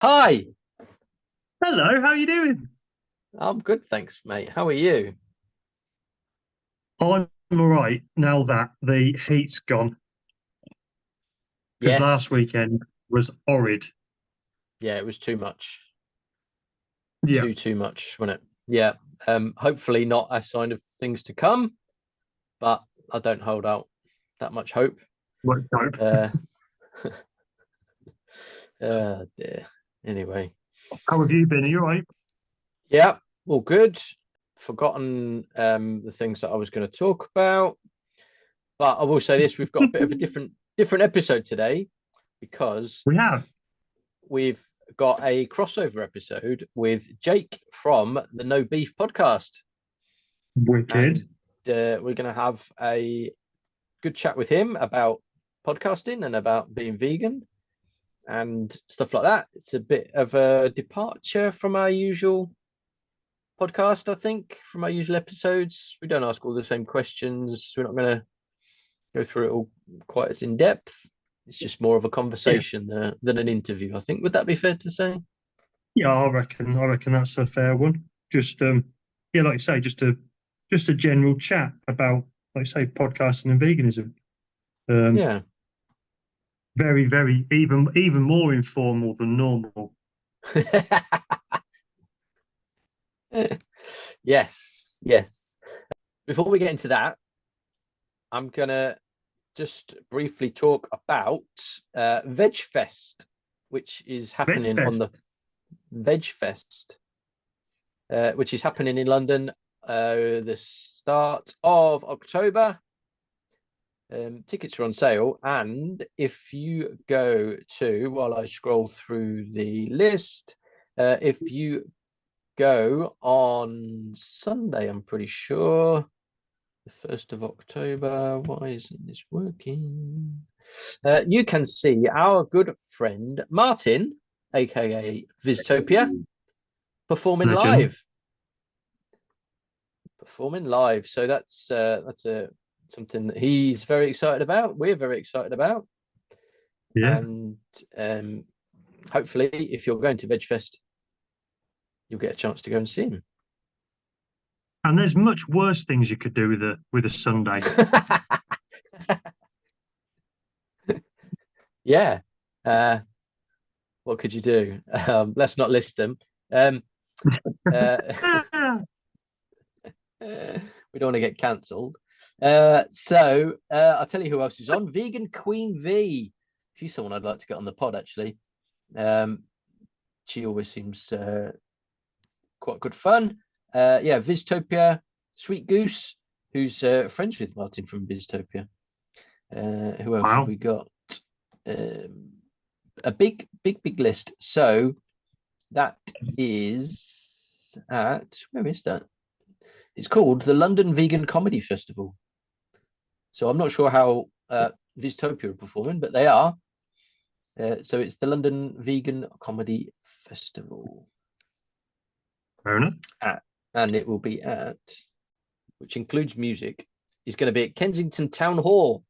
Hi, Hello, how are you doing? I'm good, thanks, mate. How are you? I'm all right now that the heat's gone because last Yes, weekend was horrid. yeah, it was too much. Yeah, Too much, wasn't it? Yeah. Hopefully not a sign of things to come, but I don't hold out that much hope. let's hope. Uh, dear. Anyway, How have you been? Are you all right? yeah, all good. Forgotten the things that I was going to talk about, but I will say this: we've got a bit of a different episode today because We have. we've got a crossover episode with Jake from the No Beef podcast. Wicked. And we're going to have a good chat with him about podcasting and about being vegan and stuff like that. It's a bit of a departure from our usual podcast, I think, from our usual episodes. We don't ask all the same questions. We're not going to go through it all quite as in depth. It's just more of a Yeah, conversation than an interview, I think. Would that be fair to say? yeah, I reckon that's a fair one. Just yeah, like you say, just a general chat about, like you say, podcasting and veganism. Um, Yeah. very, very even more informal than normal. Yes. Before we get into that, I'm gonna just briefly talk about Veg Fest, which is Veg happening on the Fest. Veg Fest, which is happening in London the start of October. Tickets are on sale, and if you go to, while I scroll through the list, if you go on Sunday, I'm pretty sure, the 1st of October. Why isn't this working? You can see our good friend Martin, aka Viztopia, performing Legend. live. Performing live. So that's a something that he's very excited about. We're very excited about, Yeah. and hopefully, if you're going to VegFest, you'll get a chance to go and see him. And there's much worse things you could do with a Sunday. Yeah. What could you do? Let's not list them. Uh, we don't want to get cancelled. I'll tell you who else is on. Vegan Queen V. She's someone I'd like to get on the pod, actually. She always seems quite good fun. Yeah, Viztopia, Sweet Goose, who's friends with Martin from Viztopia. Who else have Wow. we got? A big list. So that is at, where is that? It's called the London Vegan Comedy Festival. So I'm not sure how Vistopia are performing, but they are. So it's the London Vegan Comedy Festival. Fair enough. And it will be at, which includes music, is going to be at Kensington Town Hall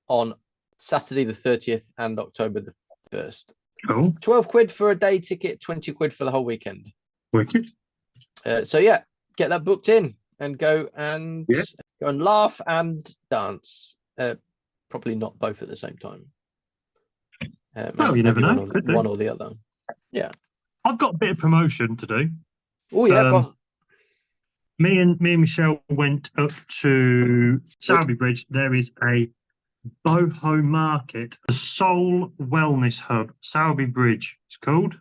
on Saturday the 30th and October the 1st. Cool. 12 quid for a day ticket, 20 quid for the whole weekend. Wicked. So yeah, get that booked in and go and Yeah. laugh and dance. Probably not both at the same time. Well, you never Maybe know. Could do. one or the other. Yeah. I've got a bit of promotion to do. Oh yeah, go on. Me and Michelle went up to Good. Sowerby Bridge. There is a boho market, the Soul Wellness Hub, Sowerby Bridge. It's called,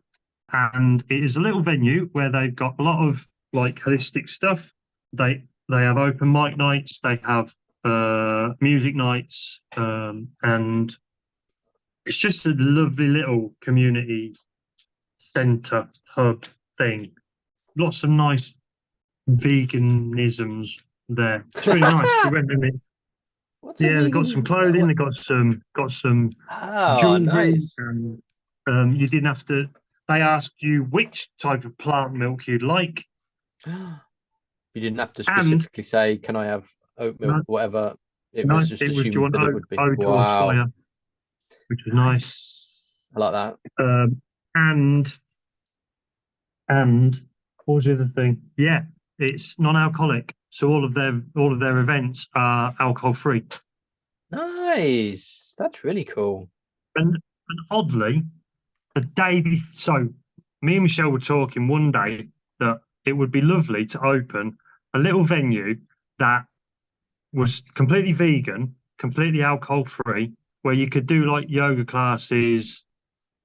and it is a little venue where they've got a lot of like holistic stuff. They have open mic nights. They have music nights, and it's just a lovely little community centre hub thing. Lots of nice veganisms there. It's really nice. We went in it. What's a Yeah, they got some veganism? clothing, they got some Oh, jewellery, nice. and you didn't have to. They asked you which type of plant milk you'd like, You didn't have to and specifically say, "Can I have oat milk?" no, Whatever. It no, was just it was do you assumed want that it would be. oat or Wow. soya, which was nice. Nice. I like that. Um, and what was the other thing? Yeah, it's non-alcoholic, so all of their events are alcohol-free. Nice. That's really cool. And oddly, so me and Michelle were talking one day that it would be lovely to open a little venue that was completely vegan, completely alcohol free, where you could do like yoga classes,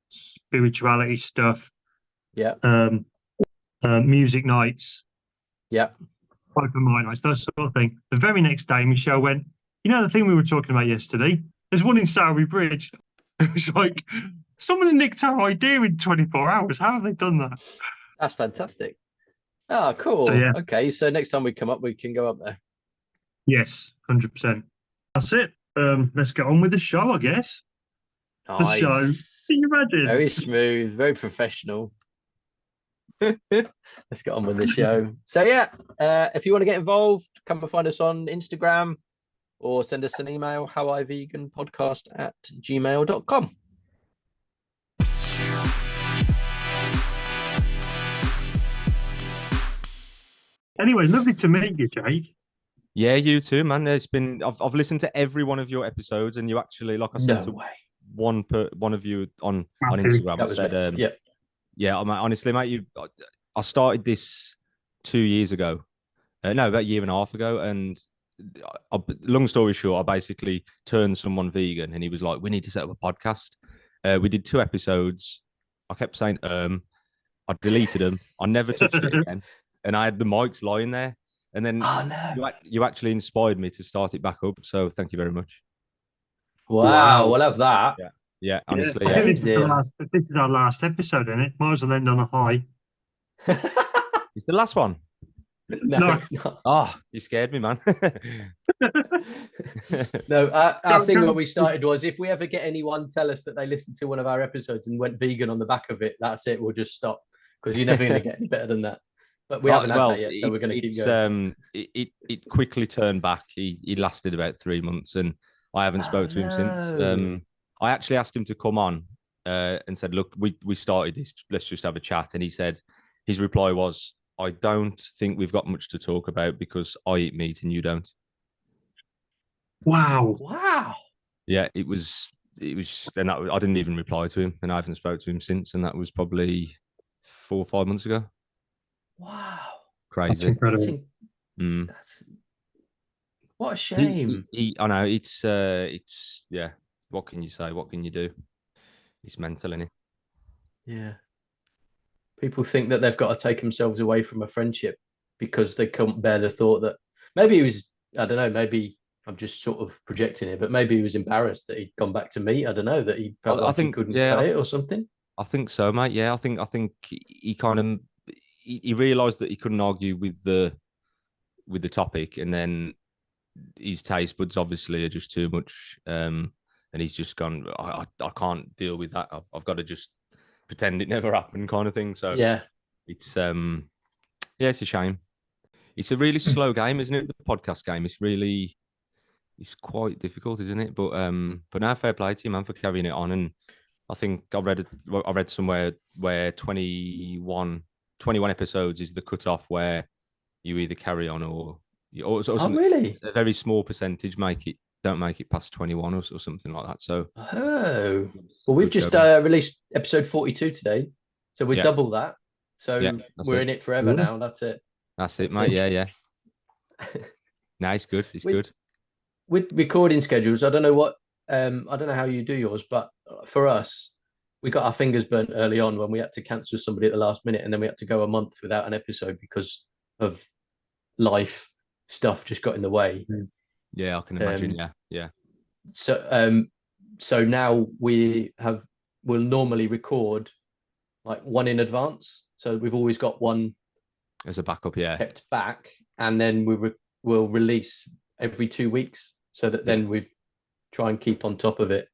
spirituality stuff, Yeah. music nights, Yeah. open mic nights, that sort of thing. The very next day, Michelle went, "You know the thing we were talking about yesterday? There's one in Sowerby Bridge." It was like, someone's nicked our idea in 24 hours. How have they done that? That's fantastic. Oh, So cool. yeah, Okay, so next time we come up, we can go up there. yes, 100%. That's it. Let's get on with the show, I guess. The show. Can Nice. you imagine? Very smooth, very professional. Let's get on with the show. So yeah, if you want to get involved, come and find us on Instagram or send us an email, howiveganpodcast@gmail.com. Anyway, lovely to meet you, Jake. Yeah, you too, man. I've listened to every one of your episodes, and you actually, like I said No to way. one of you on Matthew. Instagram, That I was said, me. Yeah. yeah, honestly, mate, I started this 2 years ago. No, about a year and a half ago, and long story short, I basically turned someone vegan, and he was like, "We need to set up a podcast." We did 2 episodes. I kept saying, I deleted them. I never touched it again, and I had the mics lying there. And then Oh no. you actually inspired me to start it back up. So thank you very much. Wow, Wow. we'll have that. Yeah, yeah, Yeah, honestly, I yeah. think Amazing. this is our last episode, isn't it? Might as well end on a high. It's the last one. No, No, it's not. Oh, you scared me, man. No, our go, thing when go. we started was if we ever get anyone tell us that they listened to one of our episodes and went vegan on the back of it, that's it. We'll just stop because you're never going to get any better than that. But we haven't had Well, that yet, so we're going to keep it's going. it quickly turned back. He lasted about 3 months, and I haven't Oh spoke to him since. no. I actually asked him to come on, and said, "Look, we started this. Let's just have a chat." And he said, his reply was, "I don't think we've got much to talk about because I eat meat and you don't." Wow. Wow. Yeah, and I didn't even reply to him, and I haven't spoke to him since, and that was probably 4 or 5 months ago. Wow. That's Crazy. incredible. Mm. That's what a shame. I know it's yeah. What can you say? What can you do? It's mental, isn't it? Yeah. People think that they've got to take themselves away from a friendship because they can't bear the thought that maybe he was, I don't know, maybe I'm just sort of projecting it, but maybe he was embarrassed that he'd gone back to me. I don't know, that he felt I like he think, couldn't yeah, cut it or something. I think so, mate. Yeah, I think he kind of he realised that he couldn't argue with the topic, and then his taste buds obviously are just too much. And he's just gone, I can't deal with that. I've got to just pretend it never happened, kind of thing. So Yeah. it's yeah, it's a shame. It's a really slow game, isn't it? The podcast game. It's quite difficult, isn't it? But now fair play to you, man, for carrying it on. And I think I read somewhere where 21 episodes is the cutoff where you either carry on or Oh, something. really? A very small percentage don't make it past 21 or something like that. So Oh, well, we've good show, just man. released episode 42 today. So we're Yeah, double that. yeah, So that's we're it. in it forever Yeah. now. That's it. That's it, That's mate. it. Yeah, yeah. No, it's good. It's With good. with recording schedules, I don't know how you do yours, but for us, we got our fingers burnt early on when we had to cancel somebody at the last minute, and then we had to go a month without an episode because of life stuff just got in the way. Yeah, I can imagine. Um, Yeah, yeah. so so now we'll normally record like one in advance. So we've always got one As a backup, yeah, kept back, and then we'll release every 2 weeks, so that yeah, then we try and keep on top of it,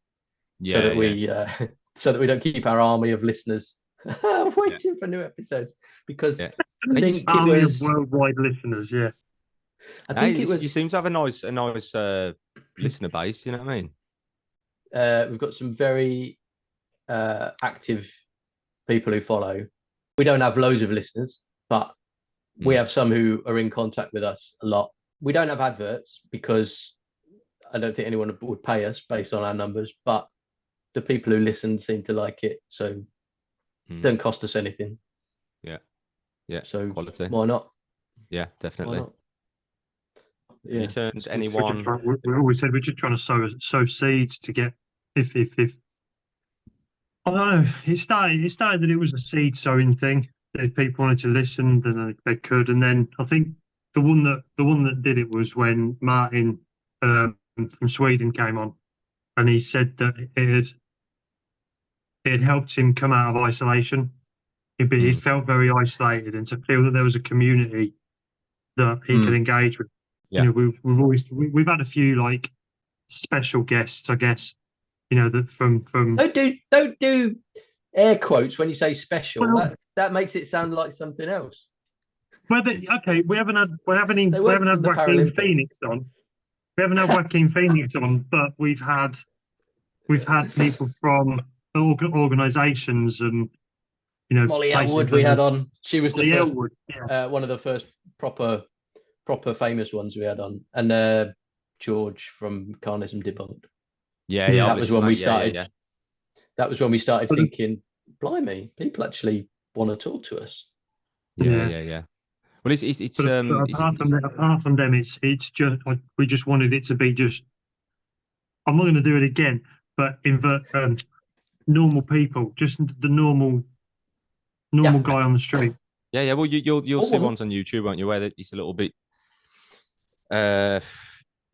so yeah, that yeah, we so that we don't keep our army of listeners yeah, waiting for new episodes. Because yeah. I Hey, think it Army of was worldwide listeners, yeah. I hey, think it you was seem to have a nice listener base. You know what I mean? we've got some very active people who follow. We don't have loads of listeners, but we Mm. have some who are in contact with us a lot. We don't have adverts because I don't think anyone would pay us based on our numbers, but the people who listen seem to like it, so it doesn't cost us anything. Yeah, So quality. why not? Yeah, Why definitely. not? Have you Yeah. turned We're anyone? we always said we're just trying to sow seeds to get if I don't know. It started that it was a seed sowing thing. That if people wanted to listen, then they could. And then I think the one that did it was when Martin from Sweden came on, and he said that it had helped him come out of isolation. He Mm. felt very isolated, and to feel that there was a community that he could Mm. engage with. Yeah. You know, we've had a few like special guests, I guess. You know, that from Don't do air quotes when you say special. well, That makes it sound like something else. okay, They we weren't haven't from had the Joaquin Paralympics. Phoenix on. We haven't had Joaquin Phoenix on, but we've had people from organisations and Molly places Elwood we that had on. She was the Molly first, Elwood, yeah. one of the first proper famous ones we had on, and George from Carnism Debunked. Yeah, Yeah. I've That was when listened to we that. Yeah, started. yeah, That was when we started But thinking, blimey, people actually want to talk to us. yeah, yeah, yeah, yeah. Well, it's but apart from them, it's just we just wanted it to be just. I'm not going to do it again, but invert normal people, just the normal Yeah, guy on the street. yeah. Well, you'll or see woman. ones on YouTube, won't you? Where it's a little bit uh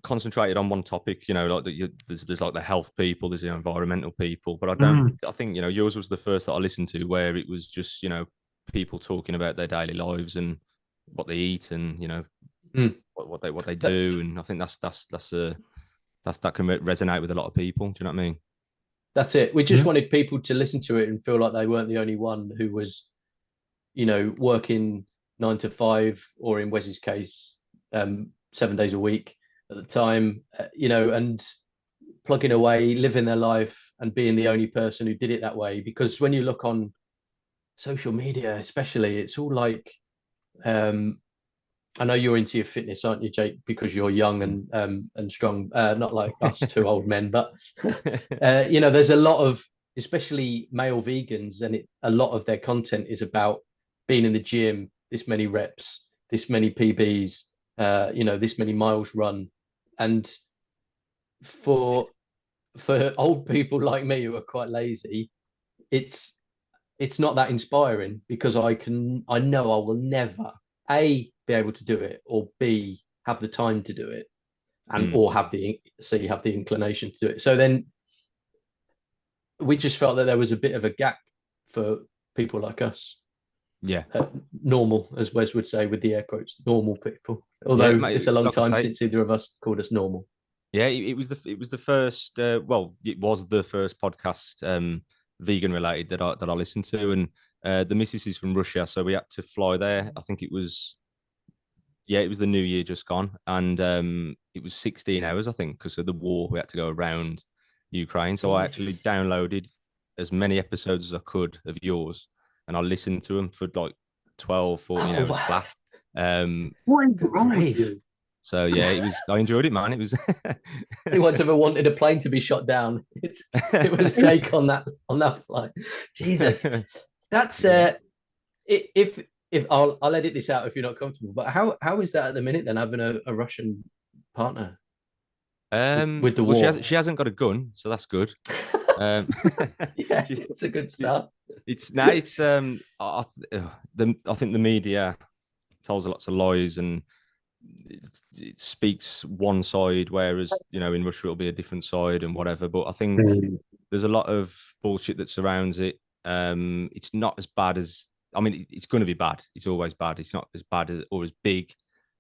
concentrated on one topic. You know, like there's like the health people, there's the environmental people, but Mm, I think yours was the first that I listened to where it was just people talking about their daily lives and what they eat and Mm. what they That, do, and I think that can resonate with a lot of people. Do you know what I mean? that's it. We just yeah. wanted people to listen to it and feel like they weren't the only one who was, working 9 to 5, or in Wes's case, 7 days a week at the time, and plugging away, living their life, and being the only person who did it that way. Because when you look on social media, especially, it's all like, I know you're into your fitness, aren't you, Jake? Because you're young and strong, not like us two old men, but there's a lot of, especially male vegans, and a lot of their content is about being in the gym, this many reps, this many PBs, this many miles run, and for old people like me who are quite lazy, it's not that inspiring, because I know I will never A, be able to do it, or B, have the time to do it, and Mm. or have the inclination to do it. So then we just felt that there was a bit of a gap for people like us, Yeah, normal, as Wes would say with the air quotes, normal people. yeah, Although it's a mate. long Like I time say, since either of us called us normal. yeah, it was the first. Well, it was the first podcast vegan related that I listened to, and the missus is from Russia, so we had to fly there. I think it was it was the New Year just gone, and it was 16 hours, I think, because of the war. We had to go around Ukraine, so I actually downloaded as many episodes as I could of yours, and I listened to them for like 12, 14 Oh, hours wow. flat. Um, What is Good wrong with grief. you? so yeah, I enjoyed it, man. It was. Anyone's ever wanted a plane to be shot down, it was Jake on that flight. Jesus, that's Yeah. if I'll edit this out if you're not comfortable. But how is that at the minute then, having a Russian partner with the Well, war? she hasn't got a gun, so that's good. Um, Yeah, she- it's a good start. it's now it's I think the media tells lots of lies and it speaks one side, whereas in Russia it'll be a different side and whatever. But I think Mm. there's a lot of bullshit that surrounds it. It's not as bad as it's going to be bad. It's always bad. It's not as bad as or as big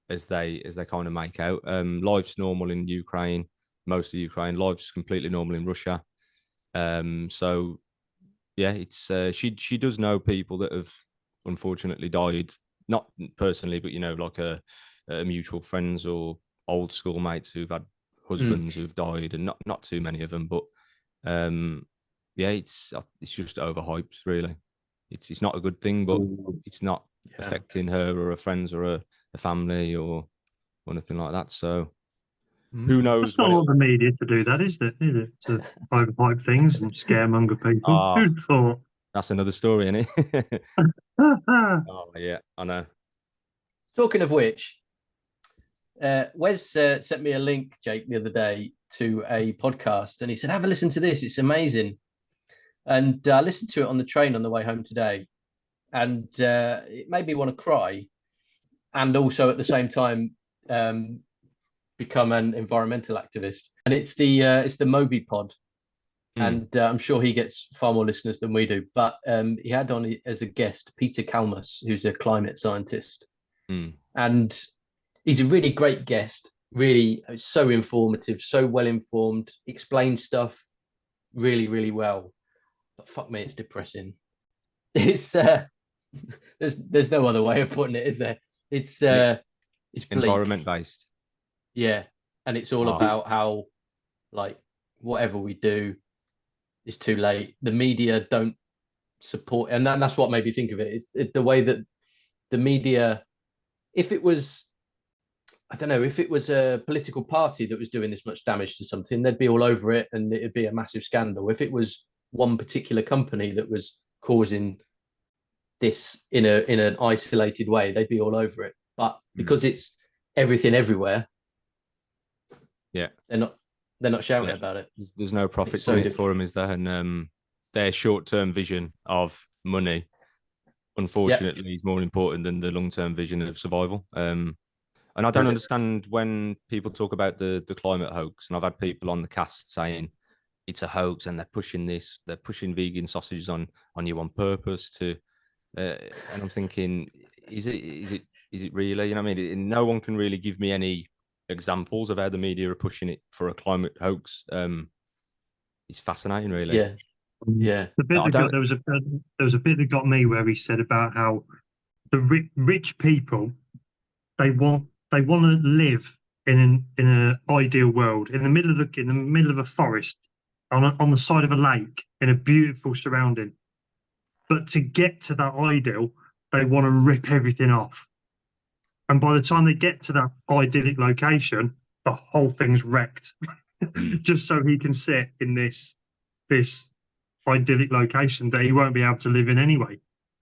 as they kind of make out. Life's normal in Ukraine, most of Ukraine. Life's completely normal in Russia. So yeah, it's she does know people that have unfortunately died, not personally, but like a mutual friends or old schoolmates who've had Mm. husbands who've died, and not too many of them, but yeah, it's just overhyped, really. it's not a good thing, but it's not Yeah. affecting her or her friends or her family or anything like that. So who knows It's not when all the media to do that, is it? Is it to overhype things and scaremonger people? Who'd thought? that's another story, isn't it? Ah, Oh yeah, I know. Talking of which, Wes sent me a link, Jake, the other day to a podcast, and he said, "Have a listen to this. It's amazing." And I listened to it on the train on the way home today, and it made me want to cry, and also at the same time become an environmental activist. And it's the Moby Pod, and I'm sure he gets far more listeners than we do. But he had on as a guest Peter Kalmus, who's a climate scientist, and he's a really great guest. Really, so informative, so well informed, explains stuff really, really well. But fuck me, it's depressing. It's there's no other way of putting it, is there? It's it's bleak. Environment based. Yeah, and it's all about how, like, whatever we do is too late. The media don't support, and that's what made me think of it. It's the way that the media, if it was, I don't know, if it was a political party that was doing this much damage to something, they'd be all over it and it'd be a massive scandal. If it was one particular company that was causing this in an isolated way, they'd be all over it. But because it's everything everywhere, yeah, they're not shouting about it. There's no profits so in it for them, is there? And their short-term vision of money, unfortunately, is more important than the long-term vision of survival. And I don't understand when people talk about the climate hoax. And I've had people on the cast saying it's a hoax, and they're pushing vegan sausages on you on purpose to. And I'm thinking, is it really? You know what I mean? No one can really give me any examples of how the media are pushing it for a climate hoax. It's fascinating, really. Yeah, yeah. The bit there was a bit that got me where he said about how the rich people they want to live in an ideal world in the middle of a forest on the side of a lake in a beautiful surrounding. But to get to that ideal, they want to rip everything off. And by the time they get to that idyllic location, the whole thing's wrecked. Just so he can sit in this idyllic location that he won't be able to live in anyway.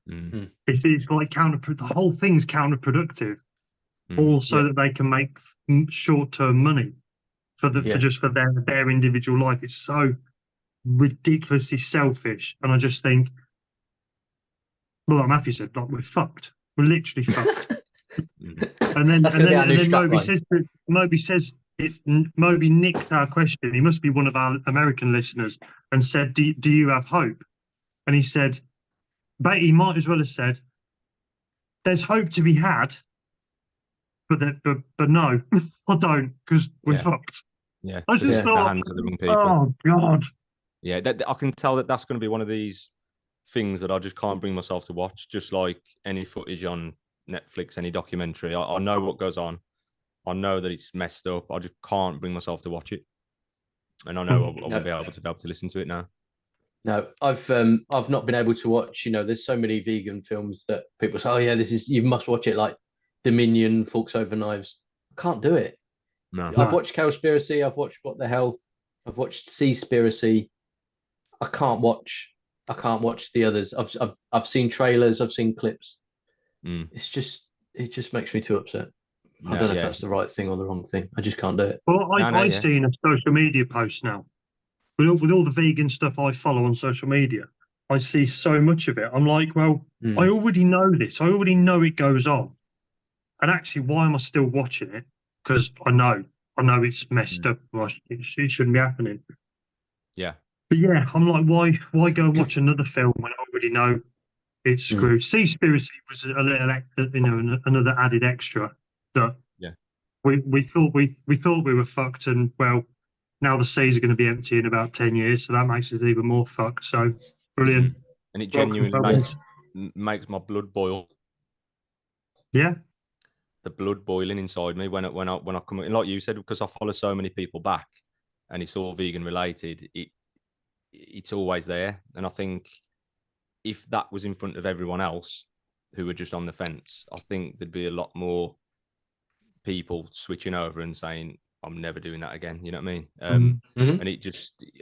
It's like the whole thing's counterproductive. All so that they can make short-term money for their individual life. It's so ridiculously selfish, and I just think, well, like Matthew said, like, we're fucked. We're literally fucked. And then Moby says Moby nicked our question. He must be one of our American listeners, and said, "Do you have hope?" And he said, but he might as well have said, "There's hope to be had, but no, I don't, because we're fucked." Yeah, I just thought, the hands of the wrong people. Oh God. Yeah, I can tell that's going to be one of these things that I just can't bring myself to watch. Just like any footage on Netflix, any documentary, I know what goes on. I know that it's messed up. I just can't bring myself to watch it, and I know I won't be able to listen to it now. No, I've not been able to watch. You know, there's so many vegan films that people say, "Oh yeah, you must watch it." Like Dominion, Forks Over Knives. I can't do it. No, I've watched Cowspiracy. I've watched What the Health. I've watched Seaspiracy. I can't watch the others. I've seen trailers. I've seen clips. It just makes me too upset. I don't know if that's the right thing or the wrong thing. I just can't do it. Well, I've seen a social media post now with all the vegan stuff I follow on social media. I see so much of it. I'm like, well, I already know this. I already know it goes on. And actually, why am I still watching it? Because I know it's messed up. It shouldn't be happening. Yeah. But yeah, I'm like, why go and watch another film when I already know it's screwed? Seaspiracy was a little, another added extra that we thought we were fucked, and well, now the seas are going to be empty in about 10 years, so that makes us even more fucked. So brilliant. And it genuinely makes my blood boil. Yeah. The blood boiling inside me when I come in, like you said, because I follow so many people back, and it's all vegan related. It's always there, and I think if that was in front of everyone else who were just on the fence, I think there'd be a lot more people switching over and saying, I'm never doing that again. You know what I mean? Mhm. And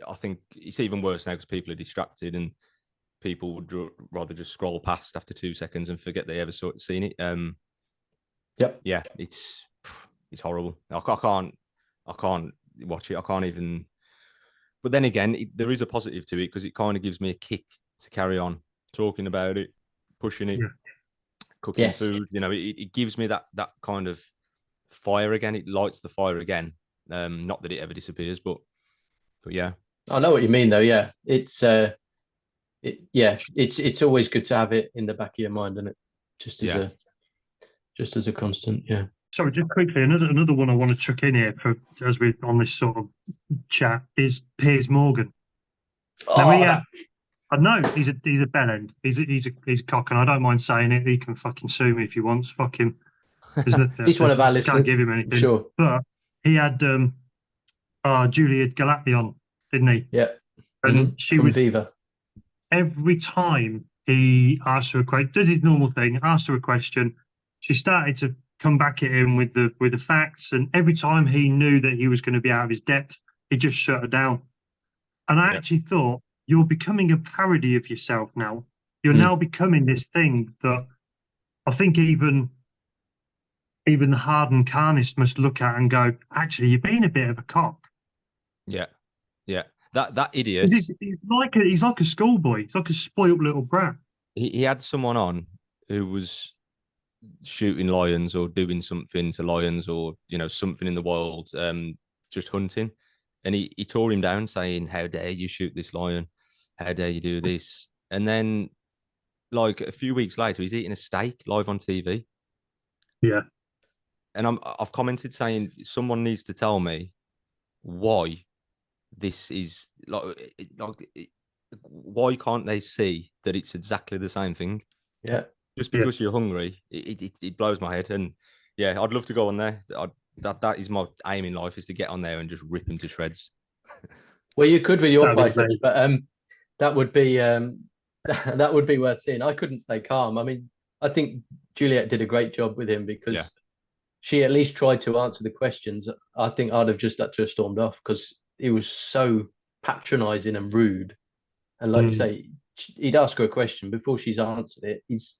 I think it's even worse now because people are distracted and people would rather just scroll past after 2 seconds and forget they ever seen it. Yep. Yeah, it's horrible. I can't watch it. I can't even. But then again, there is a positive to it because it kind of gives me a kick to carry on talking about it, pushing it, Yeah. cooking Yes. food. It gives me that kind of fire again. It lights the fire again. Not that it ever disappears, but yeah. I know what you mean, though. Yeah, it's always good to have it in the back of your mind, and it just as Yeah. a constant. Yeah. Sorry, just quickly, another one I want to chuck in here for as we're on this sort of chat is Piers Morgan. Now Oh, I know he's a bellend. He's a cock, and I don't mind saying it. He can fucking sue me if he wants. Fuck him. There's no, he's one of our can't listeners. give him I'm anything. sure. But he had Julia Galati, didn't he? Yeah. And she From was Viva. every time he asked her a question, did his normal thing, asked her a question. She started to come back at him with the facts, and every time he knew that he was going to be out of his depth, he just shut her down. And I actually thought, you're becoming a parody of yourself now. You're now becoming this thing that I think even the hardened carnist must look at and go, actually, you're being a bit of a cock. Yeah. Yeah. That idiot. He's like a schoolboy. He's like a spoilt little brat. He had someone on who was shooting lions or doing something to lions or something in the wild, just hunting, and he tore him down saying, how dare you shoot this lion, how dare you do this. And then like a few weeks later he's eating a steak live on TV. Yeah. And I've commented saying someone needs to tell me why this is why can't they see that it's exactly the same thing? Yeah. Just because you're hungry, it blows my head. And yeah, I'd love to go on there. That is my aim in life, is to get on there and just rip him to shreds. Well, you could with your That'd be biceps, amazing. but that would be that would be worth seeing. I couldn't stay calm. I mean, I think Juliet did a great job with him because Yeah. she at least tried to answer the questions. I think I'd have just had to have stormed off because he was so patronizing and rude. And like you say, he'd ask her a question before she's answered it. He's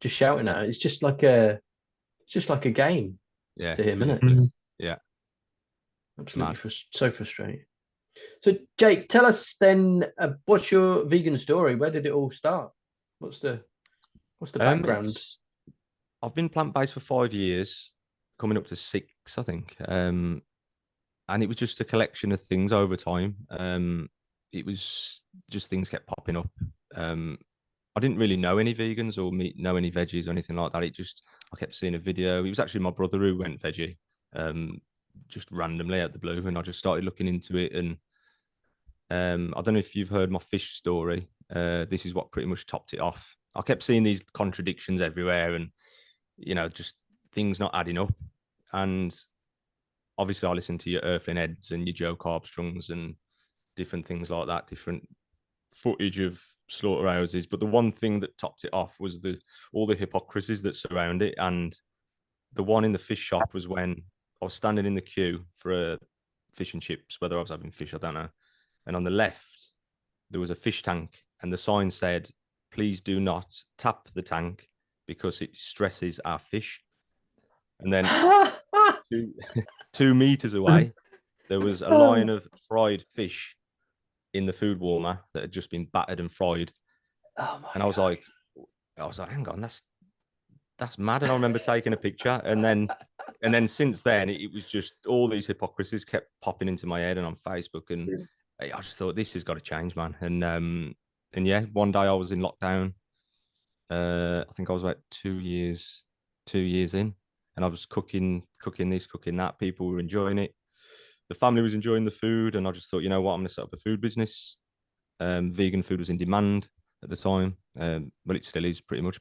just shouting at her. It's just like a game Yeah, to him, it's isn't it? ridiculous. Yeah. Absolutely Mad. so frustrating. So, Jake, tell us then, what's your vegan story? Where did it all start? What's the background? I've been plant-based for 5 years, coming up to 6, I think. And it was just a collection of things over time. It was just things kept popping up. I didn't really know any vegans or know any veggies or anything like that. I kept seeing a video. It was actually my brother who went veggie, just randomly out the blue, and I just started looking into it. And I don't know if you've heard my fish story. This is what pretty much topped it off. I kept seeing these contradictions everywhere, and just things not adding up. And obviously, I listened to your Earthling Eds and your Joe Carbstrongs and different things like that, different footage of slaughterhouses. But the one thing that topped it off was all the hypocrisies that surround it. And the one in the fish shop was when I was standing in the queue for a fish and chips, whether I was having fish, I don't know. And on the left, there was a fish tank, and the sign said, please do not tap the tank because it stresses our fish. And then 2 meters away, there was a line of fried fish in the food warmer that had just been battered and fried. Oh my And I was like, hang on, that's mad. And I remember taking a picture, and then since then, it was just all these hypocrisies kept popping into my head and on Facebook, and I just thought this has got to change, man. And yeah, one day I was in lockdown. I think I was about 2 years in, and I was cooking this, cooking that. People were enjoying it. The family was enjoying the food, and I just thought, you know what, I'm going to set up a food business. Vegan food was in demand at the time. Well, it still is pretty much,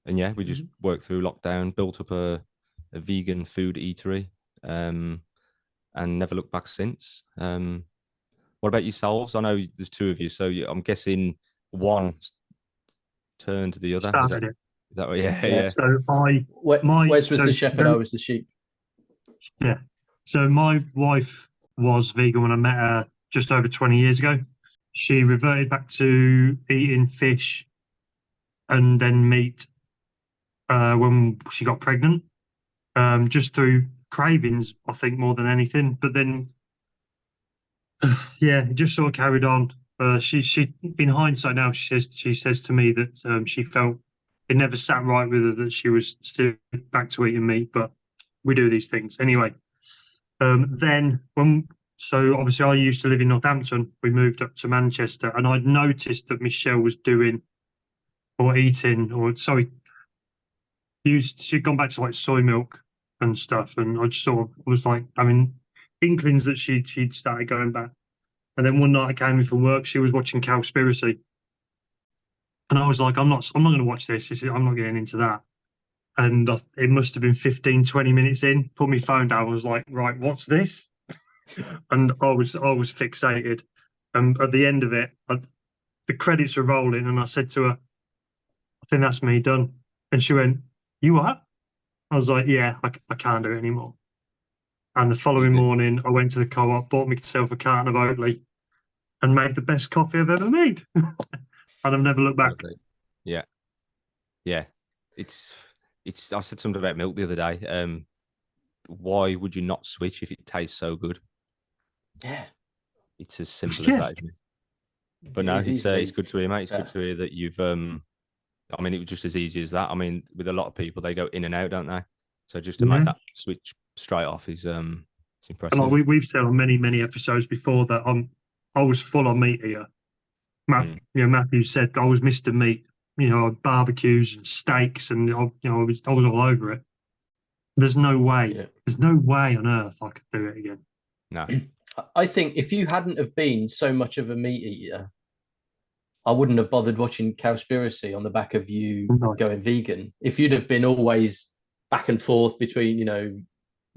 and yeah, we just worked through lockdown, built up a vegan food eatery, and never looked back since. What about yourselves? I know there's two of you, so I'm guessing one turned the other. Started it. Is that right? Yeah, Yeah. yeah. So Wes was the shepherd, I was the sheep. yeah. So my wife was vegan when I met her just over 20 years ago. She reverted back to eating fish and then meat when she got pregnant, just through cravings, I think, more than anything. But then, yeah, it just sort of carried on. She, in hindsight now, she says to me that she felt it never sat right with her that she was still back to eating meat. But we do these things anyway. Then so obviously I used to live in Northampton. We moved up to Manchester, and I'd noticed that Michelle was doing or eating, or sorry, she'd gone back to like soy milk and stuff, and I just sort of was like, I mean, inklings that she'd started going back. And then one night I came in from work, she was watching Cowspiracy, and I was like, I'm not going to watch this. I'm not getting into that. And it must have been 15, 20 minutes in. Put my phone down. I was like, right, what's this? And I was fixated. And at the end of it, the credits were rolling, and I said to her, "I think that's me done." And she went, "You what?" I was like, "Yeah, I can't do it anymore." And the following morning, I went to the co-op, bought myself a carton of Oatly, and made the best coffee I've ever made. And I've never looked back. Yeah, yeah. It's. I said something about milk the other day. Why would you not switch if it tastes so good? Yeah. It's as simple as that, isn't it? But no, it's good to hear, mate. It's good to hear that you've. I mean, it was just as easy as that. I mean, with a lot of people, they go in and out, don't they? So just to make that switch straight off is it's impressive. And like we've said on many episodes before that I was full on meat eater. Matthew said I was Mr. Meat. Barbecues and steaks, and I was all over it. There's no way. Yeah. There's no way on earth I could do it again. No. I think if you hadn't have been so much of a meat eater, I wouldn't have bothered watching Cowspiracy on the back of you going vegan. If you'd have been always back and forth between,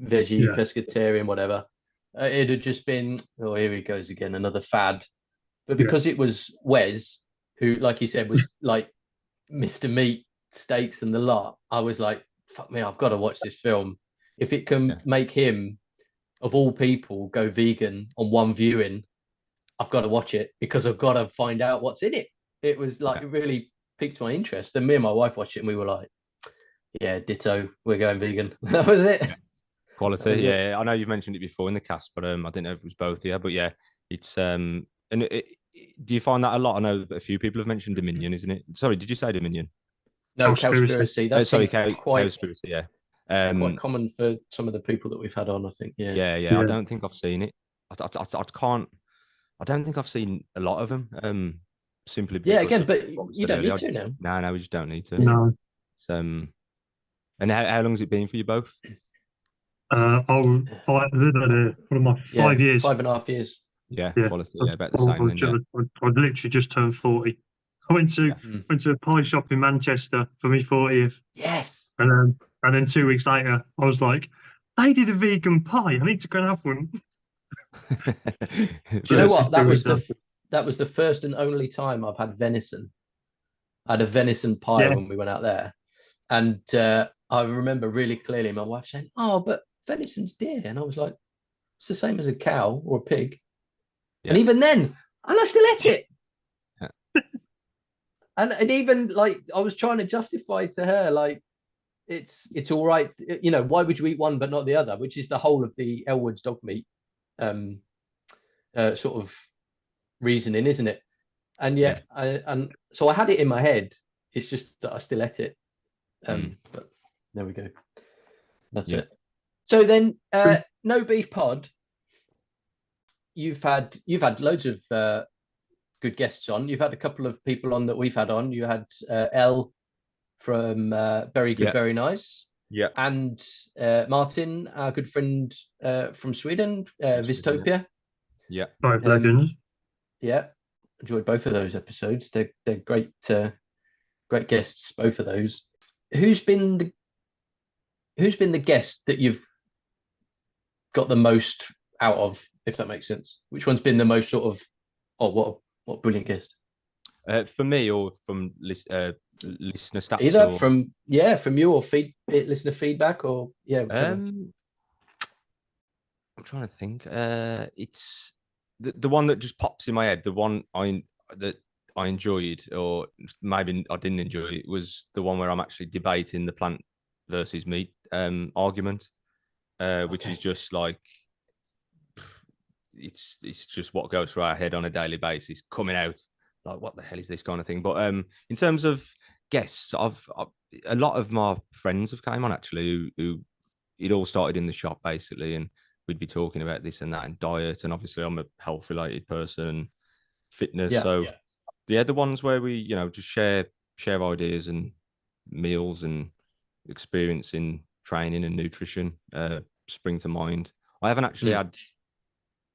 veggie, pescatarian, whatever, it'd have just been, oh, here he goes again, another fad. But because it was Wes, who, like you said, was like Mr. Meat, steaks and the lot, I was like, fuck me, I've got to watch this film. If it can make him, of all people, go vegan on one viewing, I've got to watch it because I've got to find out what's in it. It was like, it really piqued my interest. And me and my wife watched it and we were like, yeah, ditto, we're going vegan. That was it. Quality. Yeah. I know you've mentioned it before in the cast, but I didn't know if it was both. Yeah. But yeah, it's, and do you find that a lot? I know a few people have mentioned Dominion, isn't it? Sorry, did you say Dominion? No, Cowspiracy. That's Cowspiracy, yeah. Quite common for some of the people that we've had on, I think. Yeah. I don't think I've seen it. I don't think I've seen a lot of them. Simply because again, but you don't need to now. No, we just don't need to. No. And how long has it been for you both? What am I? 5 years. 5.5 years. Yeah, quality. Yeah, about the same. I'd literally just turned 40. I went to a pie shop in Manchester for my 40th. Yes. And then 2 weeks later, I was like, they did a vegan pie. I need to go and have one. Do you know what? That was the first and only time I've had venison. I had a venison pie when we went out there. And I remember really clearly my wife saying, "Oh, but venison's deer." And I was like, "It's the same as a cow or a pig." Yeah. And even then, I still ate it. Yeah. and even like I was trying to justify to her, like, it's all right. Why would you eat one but not the other? Which is the whole of the Elwood's dog meat sort of reasoning, isn't it? And yet, so I had it in my head. It's just that I still ate it. But there we go. That's it. So then, No Beef Pod. You've had loads of good guests on. You've had a couple of people on that we've had on. You had Elle from Very Good, Very Nice. Yeah. And Martin, our good friend from Sweden, Vistopia. Yeah. Both legends. Yeah. Enjoyed both of those episodes. They're great great guests, both of those. Who's been the guest that you've got the most out of, if that makes sense? Which one's been the most sort of, oh, what a brilliant guest? For me or from listener stats? Either Or from you or listener feedback or whichever. I'm trying to think. It's the one that just pops in my head. The one that I enjoyed, or maybe I didn't enjoy it, was the one where I'm actually debating the plant versus meat argument, which is just like it's just what goes through our head on a daily basis, coming out like what the hell is this kind of thing. But in terms of guests, I've a lot of my friends have came on actually who it all started in the shop basically, and we'd be talking about this and that and diet, and obviously I'm a health related person and fitness. Yeah, So yeah. the ones where we just share ideas and meals and experience in training and nutrition spring to mind. I haven't actually had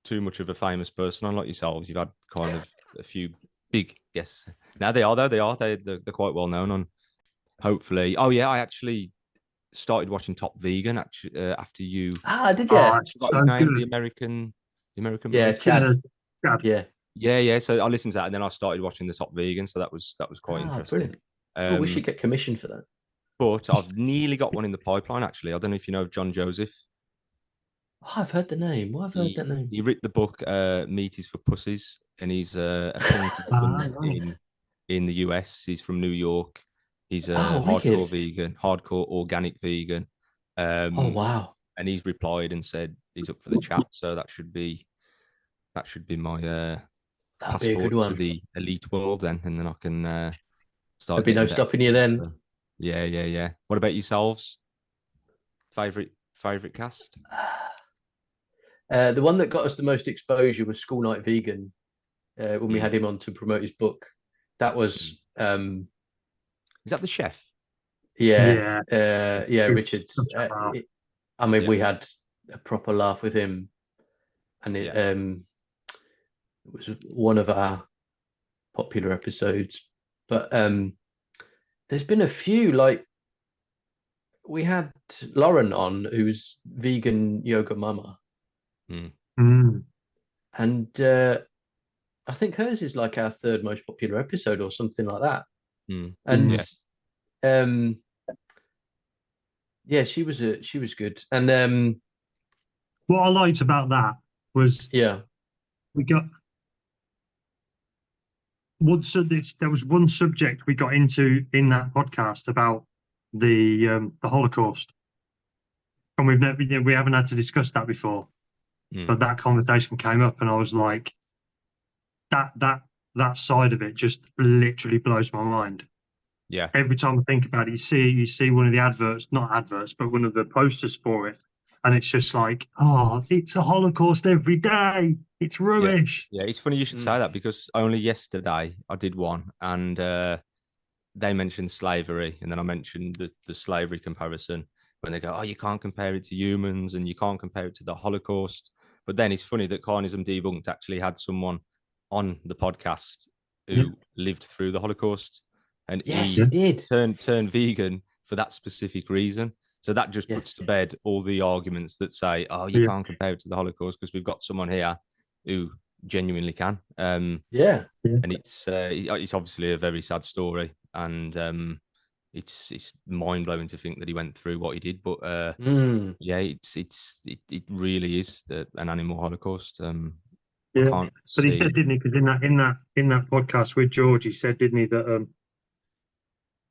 too much of a famous person on like yourselves. You've had kind of a few big guests. Now they are though. They're quite well known on. Hopefully, oh yeah, I actually started watching Top Vegan actually after you. Did you? Oh, I it's forgot so his name. good. The American Yeah, bloke. Chad. Chad. Yeah. Yeah. So I listened to that, and then I started watching the Top Vegan. So that was quite interesting. Brilliant. Oh, we should get commission for that. But I've nearly got one in the pipeline. Actually, I don't know if you know John Joseph. Oh, I've heard the name. Why have I heard that name? He wrote the book "Meat is for Pussies," and he's a politician Right. in the US. He's from New York. He's a Oh, hardcore wicked. vegan, hardcore organic vegan. Oh, wow. And he's replied and said he's up for the chat. So that should be my That'd be a good passport to one. the elite world then, and then I can start There'd be no getting better. stopping you then. So, yeah. What about yourselves? Favorite cast? The one that got us the most exposure was School Night Vegan when we Mm. had him on to promote his book. That was Is that the chef? yeah, Yeah. Richard. I mean, Yeah. we had a proper laugh with him, and it Yeah. it was one of our popular episodes. But there's been a few, like we had Lauren on, who's vegan yoga mama, and I think hers is like our third most popular episode or something like that. And yeah, she was good. And what I liked about that was we got there was one subject we got into in that podcast about the Holocaust, and we haven't had to discuss that before. But that conversation came up, and I was like, that side of it just literally blows my mind. Yeah. Every time I think about it, you see one of the adverts, not adverts, but one of the posters for it, and it's just like, oh, it's a Holocaust every day. It's rubbish. Yeah, it's funny you should say that, because only yesterday I did one, and they mentioned slavery, and then I mentioned the slavery comparison when they go, oh, you can't compare it to humans and you can't compare it to the Holocaust. But then it's funny that Carnism Debunked actually had someone on the podcast who lived through the Holocaust, and yes, he it did turn vegan for that specific reason. So that just puts to bed all the arguments that say, oh, you can't compare it to the Holocaust, because we've got someone here who genuinely can. And it's obviously a very sad story, and it's mind blowing to think that he went through what he did. But yeah, it really is an animal holocaust. I can't but he said, didn't he? Because in that podcast with George, he said, didn't he, that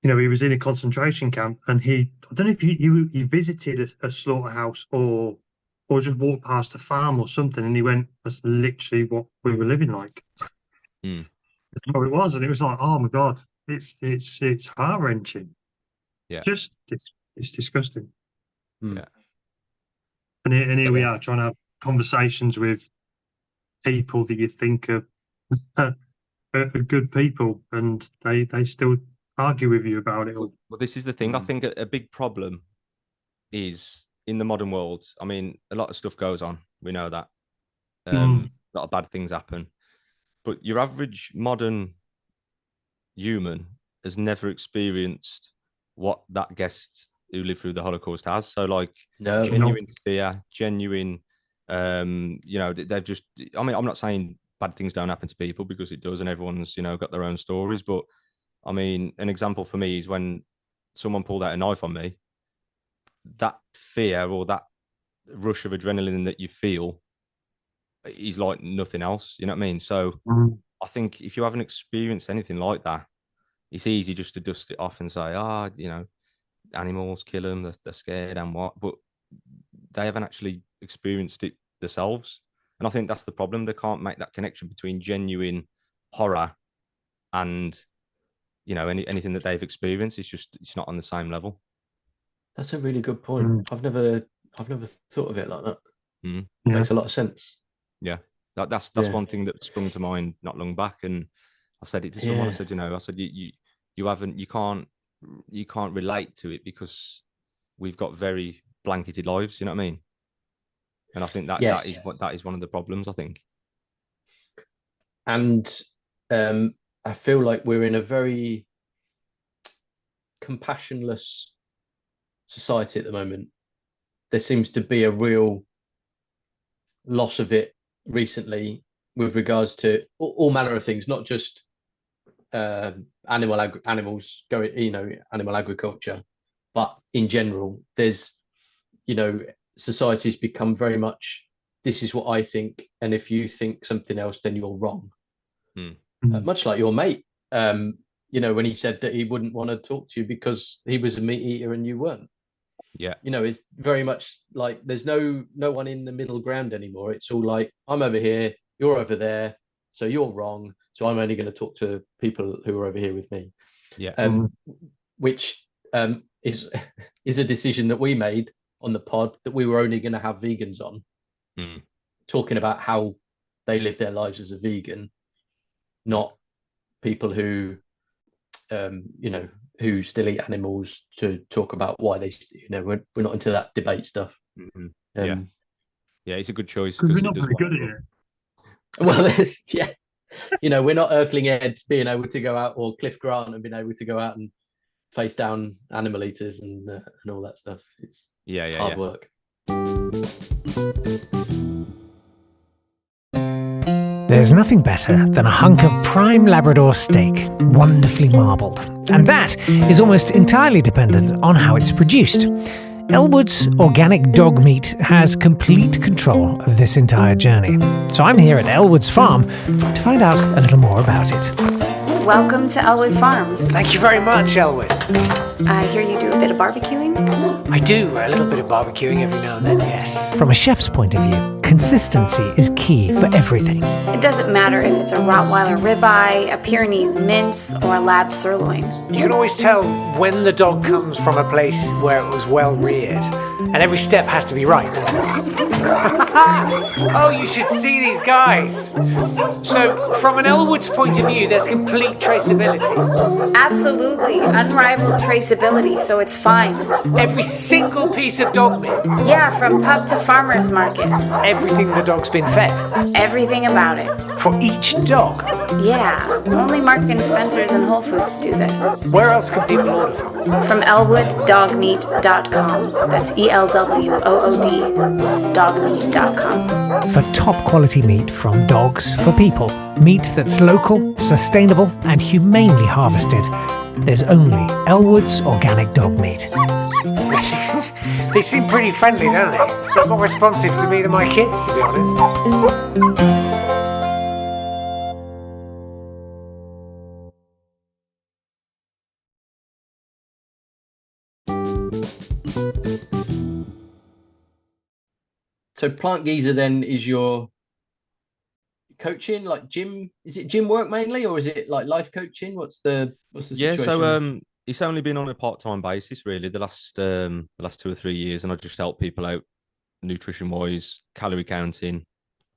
he was in a concentration camp, and I don't know if he visited a slaughterhouse or just walked past a farm or something, and he went, that's literally what we were living like. That's how it was, and it was like, oh my god, it's heart wrenching. Yeah, just it's disgusting. Yeah, and here we are trying to have conversations with people that you think are good people, and they still argue with you about it all. Well, this is the thing. I think a big problem is in the modern world. I mean, a lot of stuff goes on. We know that. A lot of bad things happen. But your average modern human has never experienced what that guest who lived through the Holocaust has. So, like, genuine fear, genuine, they've just, I mean, I'm not saying bad things don't happen to people, because it does, and everyone's, you know, got their own stories. But I mean, an example for me is when someone pulled out a knife on me. That fear or that rush of adrenaline that you feel is like nothing else. You know what I mean? So I think if you haven't experienced anything like that, it's easy just to dust it off and say, you know, animals, kill them, they're scared and what, but they haven't actually experienced it themselves. And I think that's the problem. They can't make that connection between genuine horror and, you know, anything that they've experienced. It's not on the same level. That's a really good point. I've never thought of it like that. Makes a lot of sense. Yeah. That's one thing that sprung to mind not long back. And I said it to someone. I said, you know, you can't relate to it because we've got very blanketed lives, you know what I mean? And I think that is one of the problems, I think. And I feel like we're in a very compassionless society at the moment. There seems to be a real loss of it recently with regards to all manner of things, not just animals going, you know, animal agriculture, but in general. There's, you know, society's become very much, this is what I think, and if you think something else, then you're wrong. Much like your mate, you know, when he said that he wouldn't want to talk to you because he was a meat eater and you weren't. Yeah. You know, it's very much like there's no one in the middle ground anymore. It's all like, I'm over here, you're over there, so you're wrong, so I'm only going to talk to people who are over here with me. Yeah. Which is a decision that we made on the pod, that we were only going to have vegans on, talking about how they live their lives as a vegan, not people who you know, who still eat animals, to talk about why they, you know, we're not into that debate stuff. Yeah, it's a good choice because we're not very good at it. Well, there's, you know, we're not Earthling Ed being able to go out, or Cliff Grant and being able to go out and face down animal eaters and all that stuff. It's hard work. There's nothing better than a hunk of prime Labrador steak, wonderfully marbled. And that is almost entirely dependent on how it's produced. Elwood's Organic Dog Meat has complete control of this entire journey. So I'm here at Elwood's farm to find out a little more about it. Welcome to Elwood Farms. Thank you very much, Elwood. I hear you do a bit of barbecuing? I do a little bit of barbecuing every now and then, yes. From a chef's point of view, consistency is key for everything. It doesn't matter if it's a Rottweiler ribeye, a Pyrenees mince, or a lab sirloin. You can always tell when the dog comes from a place where it was well reared. And every step has to be right, doesn't it? Oh, you should see these guys. So, from an Elwood's point of view, there's complete traceability. Absolutely. Unrivaled traceability, so it's fine. Every single piece of dog meat. Yeah, from pup to farmer's market. Everything the dog's been fed. Everything about it. For each dog. Yeah, only Marks and Spencer's and Whole Foods do this. Where else can people order from? From elwooddogmeat.com. That's ELWOOD dogmeat.com. For top quality meat from dogs for people, meat that's local, sustainable, and humanely harvested, there's only Elwood's Organic Dog Meat. They seem pretty friendly, don't they? It's more responsive to me than my kids, to be honest. So Plant Geezer then is your coaching, like gym? Is it gym work mainly, or is it like life coaching? What's the situation? So it's only been on a part-time basis really the last 2 or 3 years, and I just help people out nutrition wise, calorie counting,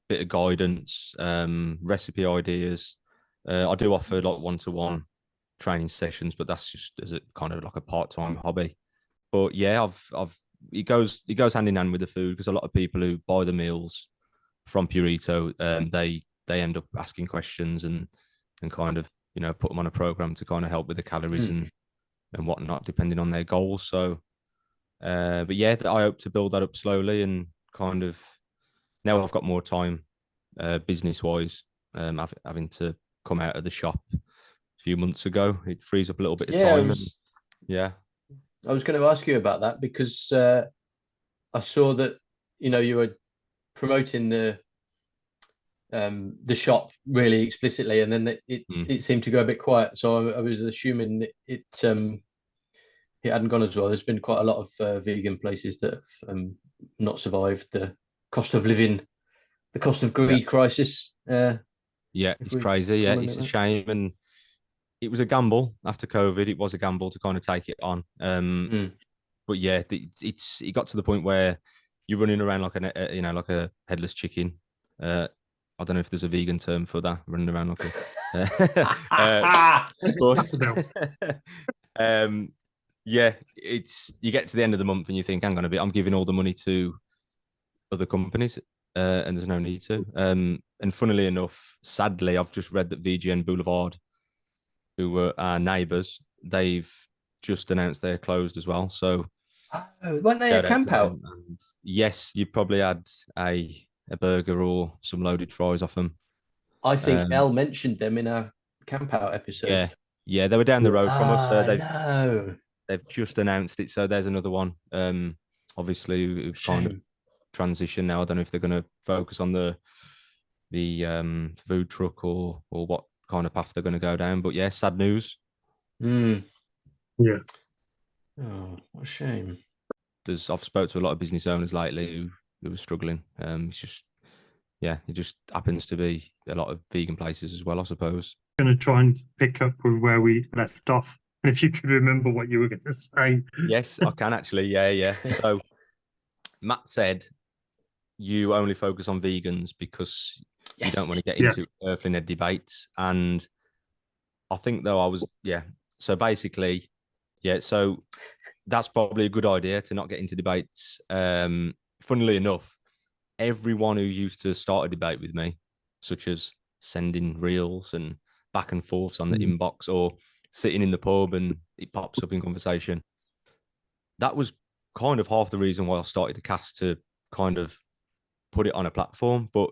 bit of guidance, recipe ideas. I do offer like one-to-one training sessions, but that's just as a kind of like a part-time hobby. But yeah, it goes hand in hand with the food, because a lot of people who buy the meals from Purito, they end up asking questions and kind of, you know, put them on a program to kind of help with the calories and whatnot, depending on their goals. So, but yeah, I hope to build that up slowly, and kind of now I've got more time, business wise. having to come out of the shop a few months ago. It frees up a little bit of Yeah, time. I was going to ask you about that because I saw that you were promoting the shop really explicitly, and then it seemed to go a bit quiet. So I was assuming that it hadn't gone as well. There's been quite a lot of vegan places that have not survived the cost of living, the cost of greed crisis. Yeah, if it's we're crazy. Yeah, calling it's it a that. shame, and it was a gamble after COVID. It was a gamble to kind of take it on. Mm. But yeah, it got to the point where you're running around like like a headless chicken. I don't know if there's a vegan term for that, running around like a. But yeah, you get to the end of the month and you think, hang on a bit, I'm giving all the money to other companies, and there's no need to. And funnily enough, sadly, I've just read that VGN Boulevard, who were our neighbours, they've just announced they're closed as well. So Oh, weren't they a shout out to camp out? them. And yes, you probably had a burger or some loaded fries off them. I think Um, Elle mentioned them in our camp out episode. yeah, yeah, they were down the road from us. Ah, no. They've just announced it, so there's another one. Obviously, who've kind of Shame. transitioned now. I don't know if they're going to focus on the food truck or what kind of path they're going to go down. But yeah, sad news. Mm. Yeah. Oh, what a shame. I've spoke to a lot of business owners lately who are struggling. It's just it just happens to be a lot of vegan places as well, I suppose. Going to try and pick up with where we left off. And if you could remember what you were going to say. Yes, I can actually. Yeah. So Matt said you only focus on vegans because you don't want to get into earthly Ned debates. And I think though So basically, so that's probably a good idea to not get into debates. Funnily enough, everyone who used to start a debate with me, such as sending reels and back and forths on the inbox or sitting in the pub and it pops up in conversation, that was kind of half the reason why I started the cast, to kind of put it on a platform. But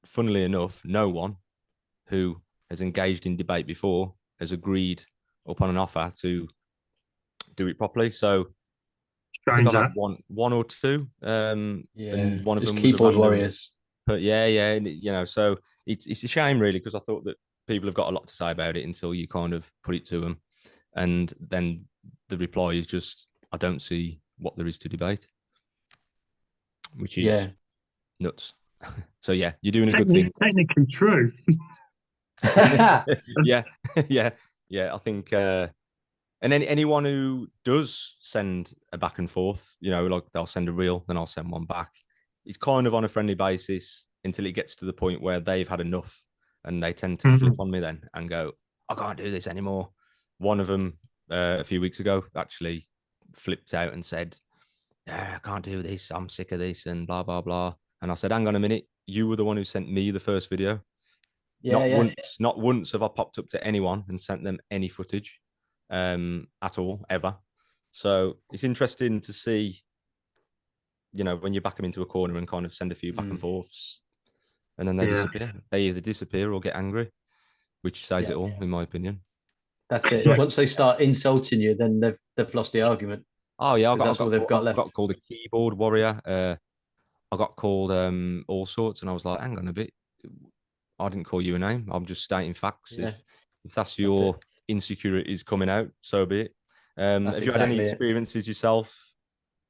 funnily enough, no one who has engaged in debate before has agreed upon an offer to do it properly. So I think I've had one or two, and one of just them was a keyboard random. warriors. But so it's a shame really, because I thought that people have got a lot to say about it until you kind of put it to them, and then the reply is just, I don't see what there is to debate, which is nuts. So yeah, you're doing a good thing. Technically true. yeah. I think, and anyone who does send a back and forth, like they'll send a reel, then I'll send one back. It's kind of on a friendly basis until it gets to the point where they've had enough, and they tend to flip on me then and go, I can't do this anymore. One of them a few weeks ago actually flipped out and said, I can't do this. I'm sick of this and blah, blah, blah. And I said, hang on a minute. You were the one who sent me the first video. Not once have I popped up to anyone and sent them any footage at all, ever. So it's interesting to see, when you back them into a corner and kind of send a few back and forths, and then they disappear. They either disappear or get angry, which says it all, in my opinion. That's it. Once they start insulting you, then they've lost the argument. Oh yeah, that's what they've got left. I got called a keyboard warrior. I got called all sorts, and I was like, hang on a bit. I didn't call you a name. I'm just stating facts. Yeah. If that's your insecurities coming out, so be it. Have you had any experiences yourself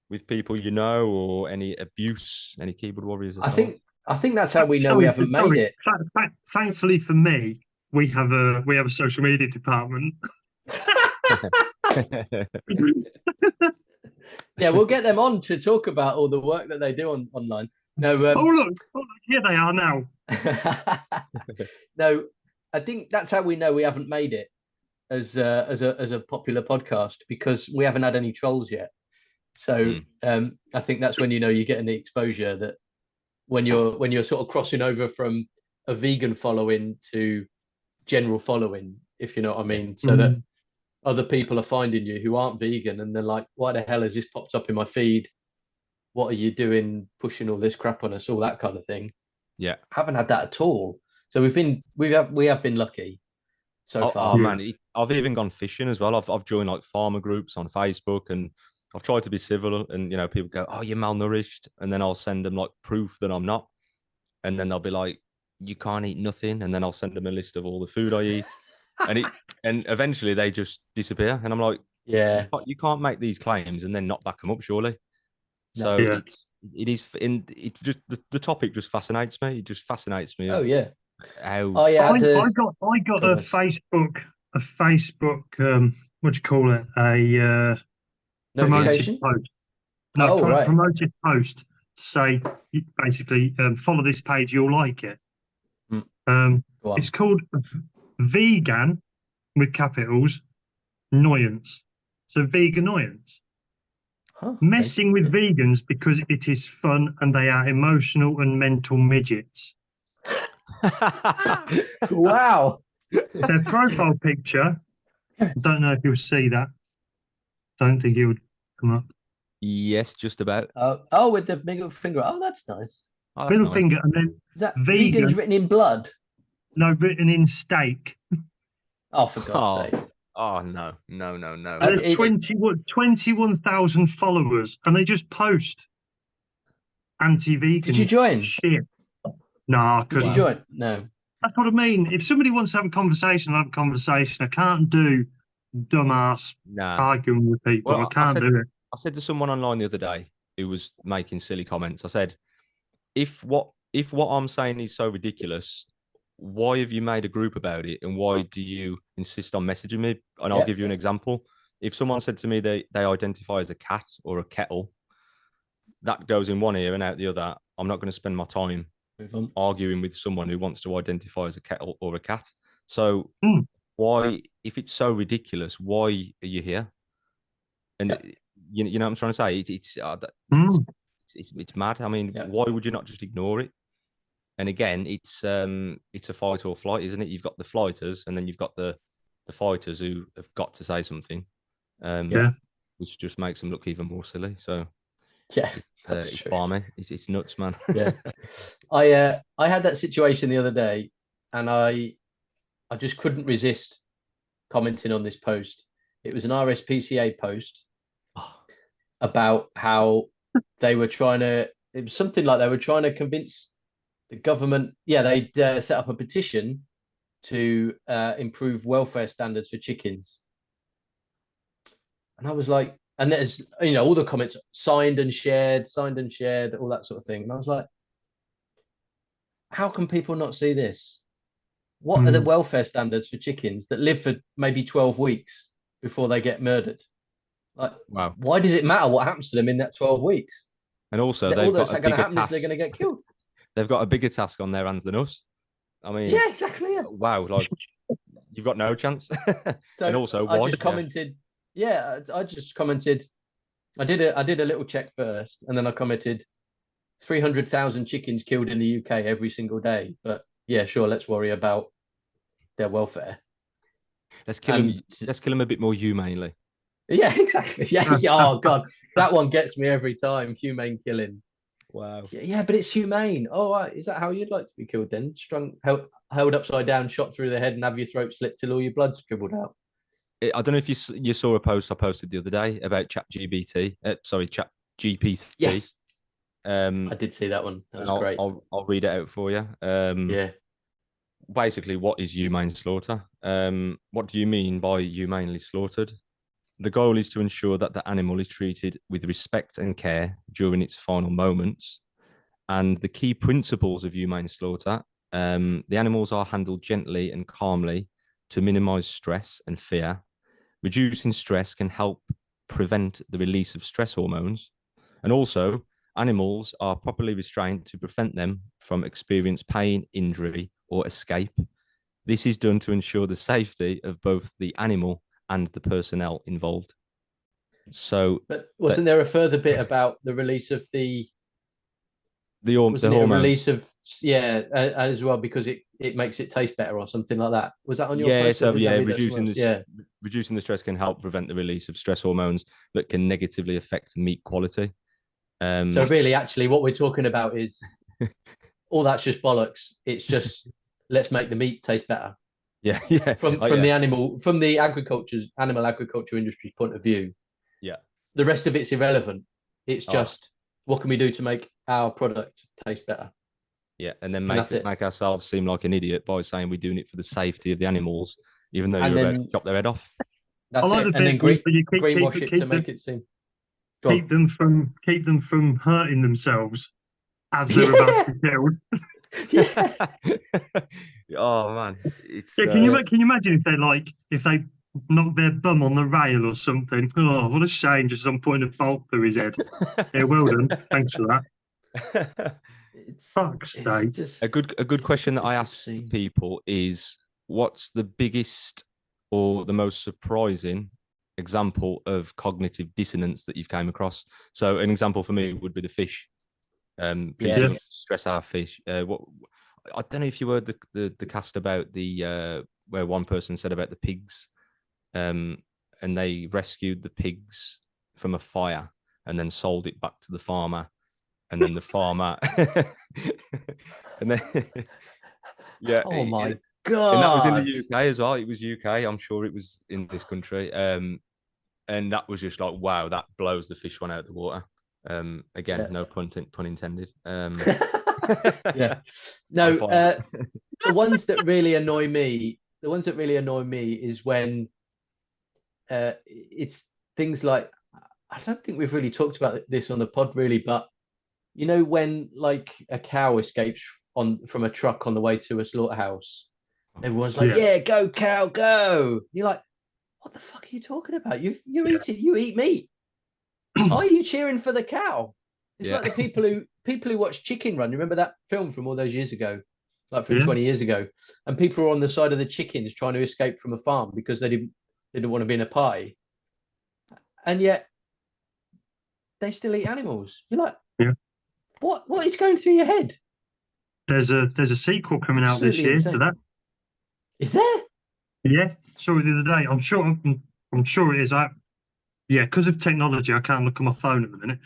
with people or any abuse, any keyboard warriors? I think that's how we know we haven't made it. Thankfully for me, we have a social media department. Yeah, we'll get them on to talk about all the work that they do online. No, look, here they are now. No, I think that's how we know we haven't made it as a popular podcast, because we haven't had any trolls yet. So I think that's when you're getting the exposure, that when you're sort of crossing over from a vegan following to general following, if you know what I mean, so that other people are finding you who aren't vegan, and they're like, why the hell has this popped up in my feed? What are you doing pushing all this crap on us? All that kind of thing. Yeah. Haven't had that at all. So we have been lucky so Oh, far. oh, man, I've even gone fishing as well. I've joined like farmer groups on Facebook, and I've tried to be civil. And people go, "Oh, you're malnourished," and then I'll send them like proof that I'm not, and then they'll be like, "You can't eat nothing," and then I'll send them a list of all the food I eat, and eventually they just disappear, and I'm like, Yeah. you can't make these claims and then not back them up, surely. No. So Yeah. it's just the topic just fascinates me. It just fascinates me Oh of yeah. how Oh yeah. I got Go a on. Facebook what do you call it? A promoted Notification. post. No, Oh right. promoted post to say basically follow this page, you'll like it. Mm. Go on. It's called Vegan with capitals annoyance. So vegannoyance. Huh, okay. Messing with vegans because it is fun and they are emotional and mental midgets. Wow. Their profile picture, I don't know if you'll see that. Don't think it would come up. Yes, just about. Oh, with the middle finger. Oh, that's nice. Oh, that's Middle nice. finger and then Is that vegan, vegans written in blood? no, written in steak. Oh, for God's Oh, sake. oh no, no, no, no. And there's it- 21,000 followers and they just post anti-vegan Did you join? shit. No, I Did you couldn't. join? No. That's what I mean. If somebody wants to have a conversation, I'll have a conversation. I can't do dumbass Nah. arguing with people. Well, I can't do it. I said to someone online the other day who was making silly comments. I said, if what I'm saying is so ridiculous, why have you made a group about it, and why do you insist on messaging me? And I'll Yep. give you an example. If someone said to me they identify as a cat or a kettle, that goes in one ear and out the other. I'm not going to spend my time Move on. arguing with someone who wants to identify as a kettle or a cat. So Mm. why, if it's so ridiculous, why are you here? And Yep. you know what I'm trying to say? Mm. It's mad. I mean, Yep. why would you not just ignore it? And again, it's a fight or flight, isn't it? You've got the flighters, and then you've got the fighters who have got to say something, Yeah. which just makes them look even more silly. So Yeah, that's it's true. balmy. It's nuts, man. Yeah. I had that situation the other day, and I just couldn't resist commenting on this post. It was an RSPCA post Oh, about how they were trying to. It was something like they were trying to convince the government. Yeah, they'd set up a petition to improve welfare standards for chickens, and I was like, and there's all the comments signed and shared, all that sort of thing, and I was like, how can people not see this? What are the welfare standards for chickens that live for maybe 12 weeks before they get murdered? Like, wow. why does it matter what happens to them in that 12 weeks? And also, All they've that's got a going to bigger happen is they're task. going to get killed. They've got a bigger task on their hands than us. I mean, Yeah, exactly. Yeah. wow, like you've got no chance. So and also, I why? just commented. Yeah, I just commented. I did a little check first, and then I commented 300,000 chickens killed in the UK every single day. But yeah, sure, let's worry about their welfare. Let's kill them. Let's kill them a bit more humanely. Yeah, exactly. Yeah. Oh God, that one gets me every time. Humane killing. Wow. Yeah, but it's humane. Oh, right. Is that how you'd like to be killed then? Strung, held upside down, shot through the head, and have your throat slit till all your blood's dribbled out. I don't know if you saw a post I posted the other day about ChatGPT. ChatGPT. Yes. I I did see that one. That was great. I'll read it out for you. Yeah. Basically, what is humane slaughter? What do you mean by humanely slaughtered? The goal is to ensure that the animal is treated with respect and care during its final moments. And the key principles of humane slaughter, the animals are handled gently and calmly to minimize stress and fear. Reducing stress can help prevent the release of stress hormones. And also, animals are properly restrained to prevent them from experience pain, injury, or escape. This is done to ensure the safety of both the animal and the personnel involved. So, but wasn't there a further bit about the release of the hormones? A release of as well, because it makes it taste better or something like that? Was that on your post? So reducing the stress can help prevent the release of stress hormones that can negatively affect meat quality. So really, actually, what we're talking about is all that's just bollocks. It's just let's make the meat taste better. Yeah, yeah. From the animal agriculture industry's point of view. Yeah. The rest of it's irrelevant. It's Oh. just what can we do to make our product taste better? Yeah, and then that's it. make ourselves seem like an idiot by saying we're doing it for the safety of the animals, even though And you're then- about to chop their head off. That's I like it. the And then bit where you greenwash it to make it seem. Go keep them from hurting themselves as they're Yeah. about to be killed. Yeah. Oh man, it's Yeah, can you imagine if they knock their bum on the rail or something? Oh, what a shame! Just some putting a bolt through his head. Yeah, well done. Thanks for that. Fuck's sake. Just, a good question that I ask obscene. people is, what's the biggest or the most surprising example of cognitive dissonance that you've came across? So an example for me would be the fish. Please Yes. don't stress our fish. What I don't know if you heard the cast about the where one person said about the pigs, and they rescued the pigs from a fire and then sold it back to the farmer, and then the farmer, and then yeah, Oh my and god! that was in the UK as well. It was UK. I'm sure it was in this country. And that was just like, wow, that blows the fish one out of the water. Again, Yeah. no pun intended. Yeah. No, the ones that really annoy me, is when it's things like, I don't think we've really talked about this on the pod really, but you know, when like a cow escapes from a truck on the way to a slaughterhouse, everyone's like, yeah, go cow, go. You're like, what the fuck are you talking about? You eat meat. Are you cheering for the cow? It's like the people who watch Chicken Run. You remember that film from all those years ago, like from 20 years ago, and people were on the side of the chickens trying to escape from a farm because they didn't want to be in a pie, and yet they still eat animals. You're like, what is going through your head? There's a sequel coming out this year to that. Is there? Yeah, saw it the other day. I'm sure it is out. Yeah, because of technology, I can't look at my phone at the minute.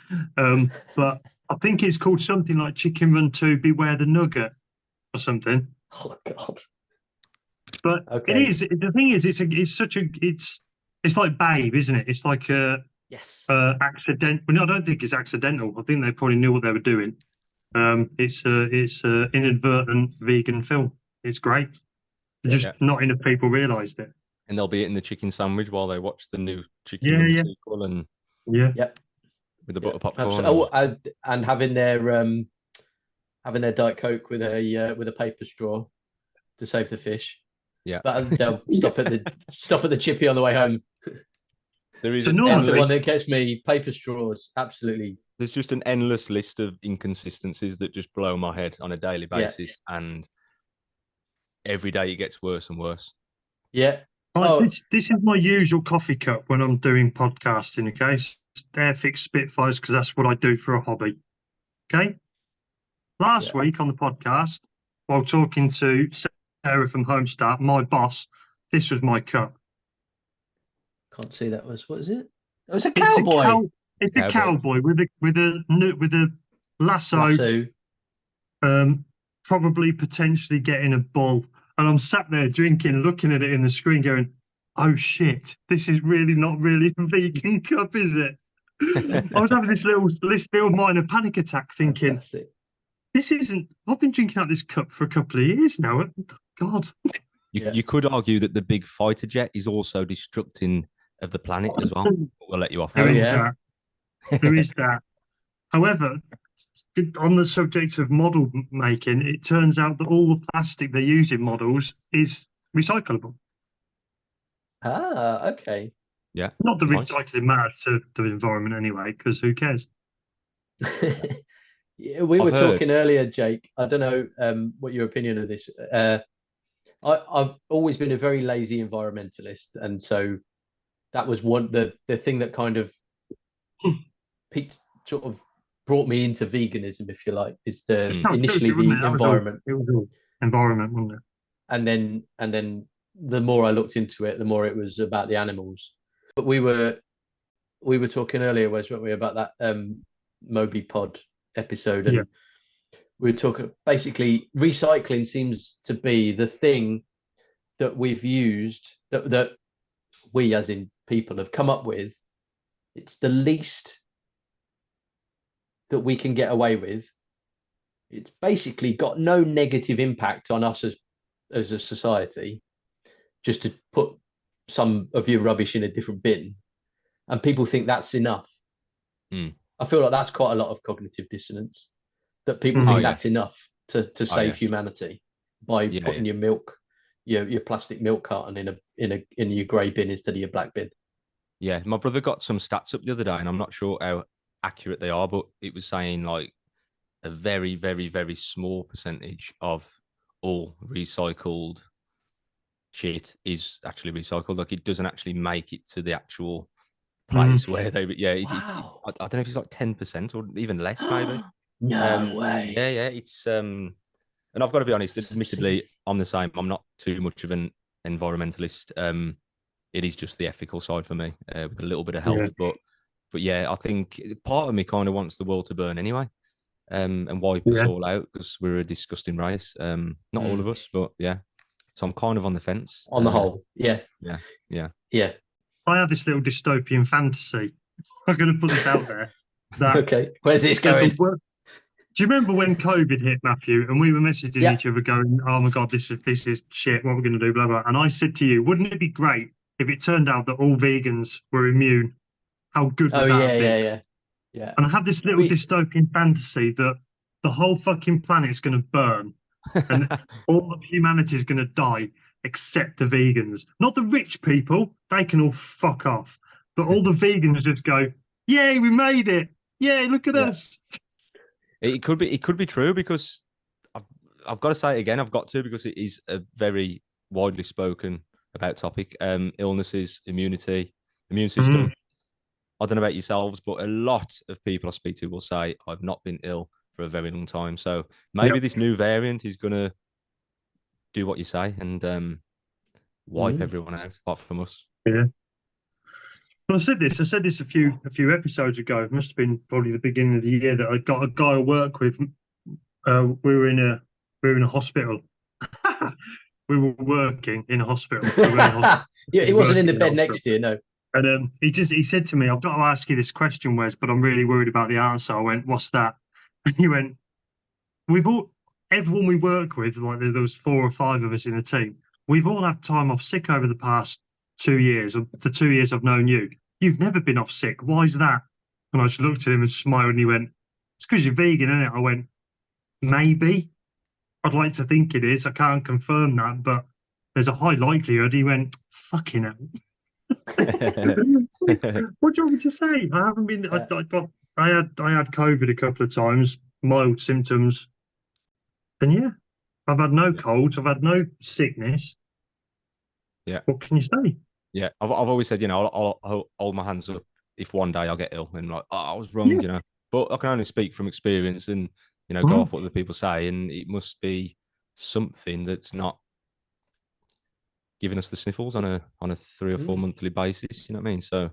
But I think it's called something like Chicken Run 2 Beware the Nugget or something. Oh god. But it is. The thing is, it's like Babe, isn't it? It's like yes. Accident. Well, no, I don't think it's accidental. I think they probably knew what they were doing. It's a inadvertent vegan film. It's great. Just not enough people realised it. And they'll be eating the chicken sandwich while they watch the new Chicken Run sequel, and with the butter popcorn. Oh, and having their Diet Coke with a paper straw to save the fish. Yeah, but they'll stop at the chippy on the way home. There is that's the one that gets me. Paper straws, absolutely. There's just an endless list of inconsistencies that just blow my head on a daily basis, and every day it gets worse and worse. Yeah. This is my usual coffee cup when I'm doing podcasting. Okay, Airfix Spitfires, because that's what I do for a hobby. Okay. Last week on the podcast, while talking to Sarah from Homestart, my boss, this was my cup. Can't see that was. What is it? It was a cowboy. It's a cowboy with a lasso. Probably potentially getting a bull. And I'm sat there drinking, looking at it in the screen, going, "Oh shit! This is really not really a vegan cup, is it?" I was having this little minor panic attack, thinking, Fantastic. "This isn't." I've been drinking out this cup for a couple of years now. God. You could argue that the big fighter jet is also destructing of the planet as well. We'll let you off. There is that. However, on the subject of model making, it turns out that all the plastic they use in models is recyclable. Ah, okay. Yeah. Not that recycling matters to the environment anyway, because who cares? We were talking earlier, Jake. I don't know what your opinion of this. I've always been a very lazy environmentalist, and so that was the thing that kind of sort of brought me into veganism, if you like, is initially the environment. It was all environment, wasn't it? And then the more I looked into it, the more it was about the animals. But we were talking earlier, Wes, weren't we, about that Moby Pod episode, and we're talking basically recycling seems to be the thing that we've used that we as in people have come up with. It's the least that we can get away with. It's basically got no negative impact on us as a society, just to put some of your rubbish in a different bin, and people think that's enough. I feel like that's quite a lot of cognitive dissonance, that people think that's enough to save humanity by putting your milk, your plastic milk carton in your grey bin instead of your black bin. Yeah, my brother got some stats up the other day, and I'm not sure how accurate they are, but it was saying like a very, very, very small percentage of all recycled shit is actually recycled. Like it doesn't actually make it to the actual place where they. Yeah, I don't know if it's like 10% or even less, maybe. No way. Yeah. It's and I've got to be honest. Admittedly, I'm the same. I'm not too much of an environmentalist. It is just the ethical side for me, with a little bit of health. But yeah, I think part of me kind of wants the world to burn anyway, and wipe us all out because we're a disgusting race. Not all of us, but yeah. So I'm kind of on the fence. On the whole, yeah. I have this little dystopian fantasy. I'm going to put this out there. Okay, where's this going? Do you remember when COVID hit, Matthew, and we were messaging each other going, "Oh my God, this is shit. What we're going to do?" Blah blah. And I said to you, "Wouldn't it be great if it turned out that all vegans were immune? How good would that be?" Yeah. And I have this little dystopian fantasy that the whole fucking planet's going to burn, and all of humanity is going to die except the vegans. Not the rich people; they can all fuck off. But all the vegans just go, "Yay, we made it! Yay, look at us!" It could be true, because I've got to say it again. I've got to, because it is a very widely spoken about topic. Illnesses, immune system. I don't know about yourselves, but a lot of people I speak to will say I've not been ill for a very long time. So maybe this new variant is going to do what you say and wipe everyone out apart from us. Yeah. Well, I said this a few episodes ago. It must have been probably the beginning of the year that I got a guy I work with. We were in a hospital. We were working in a hospital. Yeah, he wasn't in the bed next to you, no. And he said to me, "I've got to ask you this question, Wes, but I'm really worried about the answer." I went, "What's that?" And he went, everyone we work with, like there was 4 or 5 of us in a team, we've all had time off sick over the past 2 years, or the 2 years I've known you. You've never been off sick. Why is that? And I just looked at him and smiled, and he went, "It's because you're vegan, isn't it?" I went, "Maybe. I'd like to think it is. I can't confirm that, but there's a high likelihood." He went, "Fucking hell." What do you want me to say? I haven't been. I had COVID a couple of times, mild symptoms, and yeah, I've had no colds. I've had no sickness. Yeah. What can you say? Yeah, I've always said, I'll hold my hands up if one day I get ill, and like, I was wrong, But I can only speak from experience and go off what other people say, and it must be something that's not giving us the sniffles on a 3 or 4 monthly basis. You know what I mean? So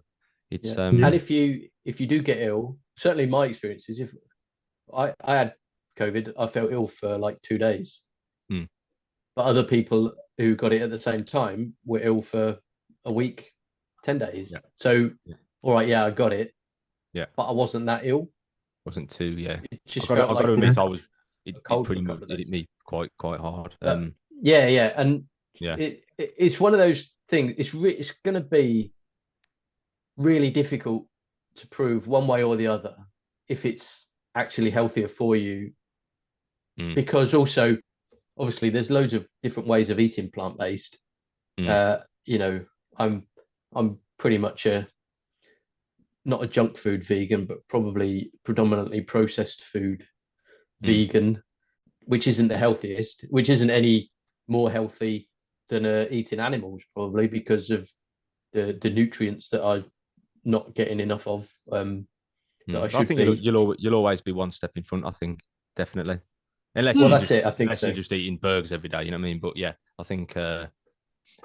it's and if you do get ill, certainly my experience is, if I had COVID, I felt ill for like 2 days. But other people who got it at the same time were ill for a week, 10 days. So all right, I got it. Yeah. But I wasn't that ill. Wasn't too, yeah. It I got to admit, it pretty much hit me quite hard. And it's one of those things. It's going to be really difficult to prove one way or the other if it's actually healthier for you, because also, obviously, there's loads of different ways of eating plant-based. I'm pretty much not a junk food vegan, but probably predominantly processed food vegan, which isn't the healthiest, which isn't any more healthy than eating animals, probably because of the nutrients that I'm not getting enough of. I think you'll always be one step in front. I think definitely, unless you're just eating burgers every day. You know what I mean? But yeah, I think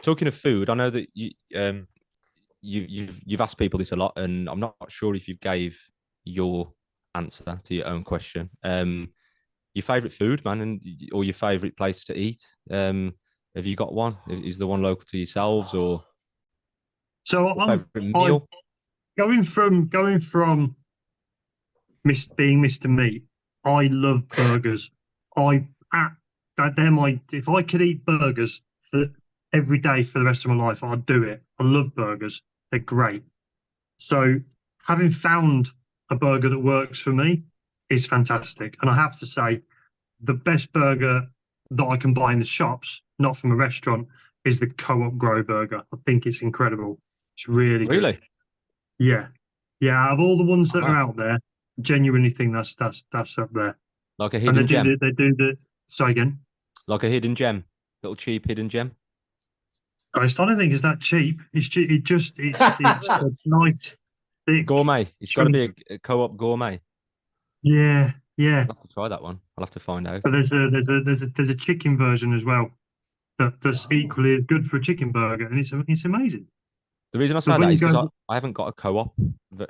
talking of food, I know that you've asked people this a lot, and I'm not sure if you gave your answer to your own question. your favorite food, man, or your favorite place to eat. Have you got one? Is there one local to yourselves, or So your favorite I meal? going from being Mr. Meat. I love burgers. I they're my if I could eat burgers for every day for the rest of my life, I'd do it. I love burgers. They're great. So having found a burger that works for me is fantastic. And I have to say, the best burger that I can buy in the shops, not from a restaurant, is the Co-op Grow burger. I think it's incredible. It's really good. Really? Yeah. Yeah. Out of all the ones Oh, that are mad. out there, genuinely think that's up there. Like a And hidden gem, they do the sorry again. like a hidden gem, little cheap hidden gem. I still don't think it's that cheap. It's cheap. It's a nice thick Gourmet. It's got to be a co-op gourmet. yeah, yeah. I'll have to try that one. I'll have to find out. But there's a chicken version as well that's equally as good for a chicken burger, and it's amazing. The reason I But say when that you is because go, I haven't got a co-op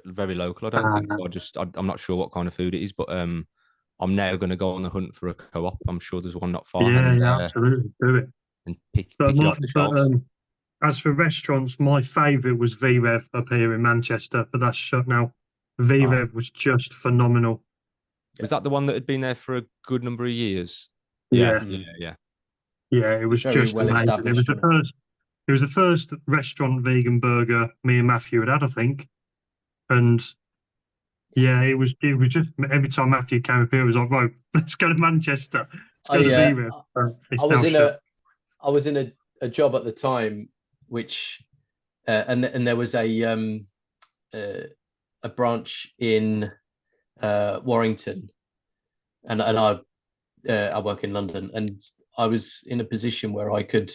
very local. I don't think so. I'm not sure what kind of food it is, but I'm now going to go on the hunt for a co-op. I'm sure there's one not far, yeah, yeah, absolutely, do it. and But pick it off the but shelf. as for restaurants, my favourite was V-Rev up here in Manchester, but that's shut now. V-Rev was just phenomenal. Was that the one that had been there for a good number of years? Yeah. Yeah. Yeah, it was Very just well amazing. It was established, the wasn't first. It was the first restaurant vegan burger me and Matthew had, I think. And yeah, it was just every time Matthew came up here, it was like, right, let's go to Manchester. Let's go to V-Rev. It's I was now in shut. I was in a job at the time, which and there was a branch in Warrington, and I work in London, and I was in a position where I could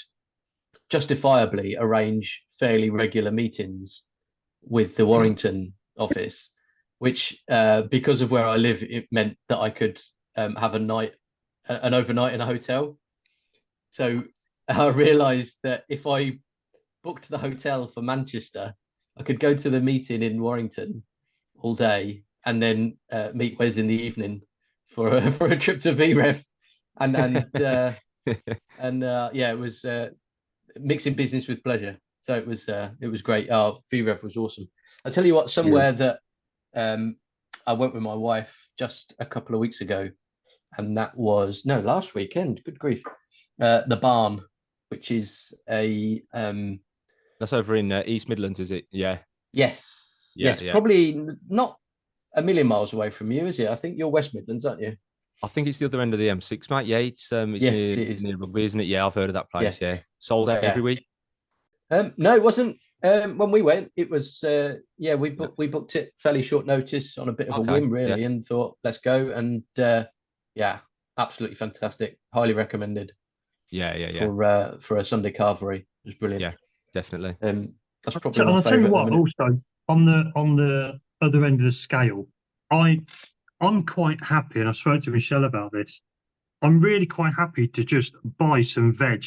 justifiably arrange fairly regular meetings with the Warrington office, which because of where I live, it meant that I could have an overnight in a hotel. So I realized that if I booked the hotel for Manchester, I could go to the meeting in Warrington all day and then meet Wes in the evening for a trip to VREF, and yeah, it was mixing business with pleasure. So it was great. Oh, VREF was awesome. I tell you what, somewhere that I went with my wife just a couple of weeks ago, and that was last weekend. Good grief, the Barn, which is a that's over in East Midlands, is it? Yeah. Yes. Yeah, yes. yeah. Probably not a million miles away from you, is it? I think you're West Midlands, aren't you? I think it's the other end of the M6, mate. Yeah, it's Yes, near, it is. near Rugby, isn't it? Yeah, I've heard of that place. Yeah. Yeah, sold out every week. No, it wasn't. When we went, it was we booked it fairly short notice on a bit of a whim, really, and thought let's go. And yeah, absolutely fantastic. Highly recommended. Yeah. For a Sunday carvery, it was brilliant. Yeah, definitely. That's probably So my I'll tell you favourite. what. Also, on the other end of the scale, I'm quite happy, and I spoke to Michelle about this. I'm really quite happy to just buy some veg,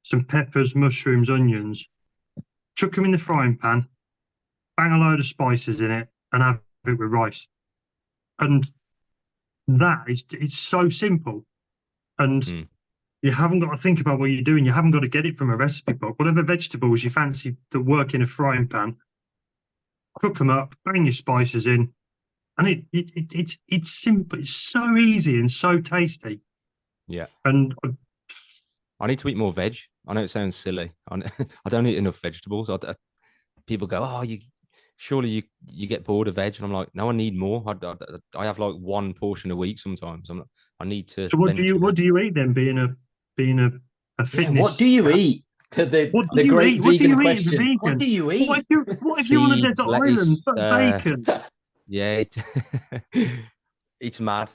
some peppers, mushrooms, onions, chuck them in the frying pan, bang a load of spices in it, and have it with rice. And it's so simple. And you haven't got to think about what you're doing. You haven't got to get it from a recipe book. Whatever vegetables you fancy that work in a frying pan, cook them up, bang your spices in, and it's simple. It's so easy and so tasty. Yeah. And I need to eat more veg. I know it sounds silly. I don't eat enough vegetables. People go, "Oh, surely you get bored of veg," and I'm like, "No, I need more. I have like one portion a week sometimes. I need to." So what do you eat then? Being a fitness. Yeah, what do you eat? The great vegan question. What do you eat? What if you're on a desert island? But bacon. Yeah, it's mad.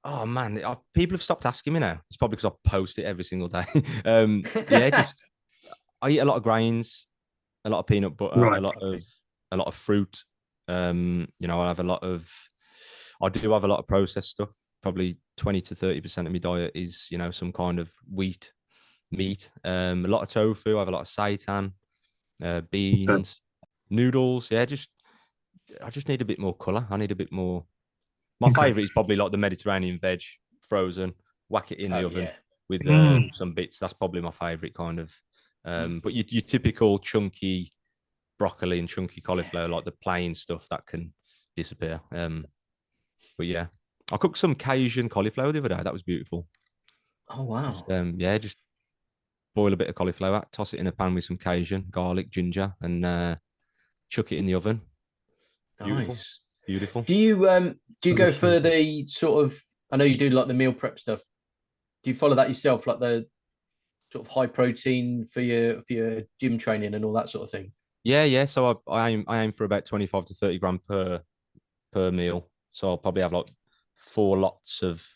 Oh man, people have stopped asking me now. It's probably because I post it every single day. I eat a lot of grains, a lot of peanut butter, right. a lot of fruit. I have I do have a lot of processed stuff. Probably 20 to 30% of my diet is, some kind of wheat, meat. A lot of tofu. I have a lot of seitan, beans, noodles. Yeah, I just need a bit more color. I need a bit more My Okay. favourite is probably like the Mediterranean veg, frozen, whack it in the oven Yeah. with Mm. some bits. That's probably my favourite kind of. Mm. But your typical chunky broccoli and chunky cauliflower, like the plain stuff, that can disappear. But yeah, I cooked some Cajun cauliflower the other day. That was beautiful. Oh wow. Yeah, just boil a bit of cauliflower, toss it in a pan with some Cajun, garlic, ginger, and chuck it in the oven. Beautiful, Nice. beautiful. Do you go Delicious. for the sort of, I know you do like the meal prep stuff. Do you follow that yourself, like the sort of high protein for your gym training and all that sort of thing? Yeah. So I aim for about 25 to 30 gram per meal. So I'll probably have like 4 lots of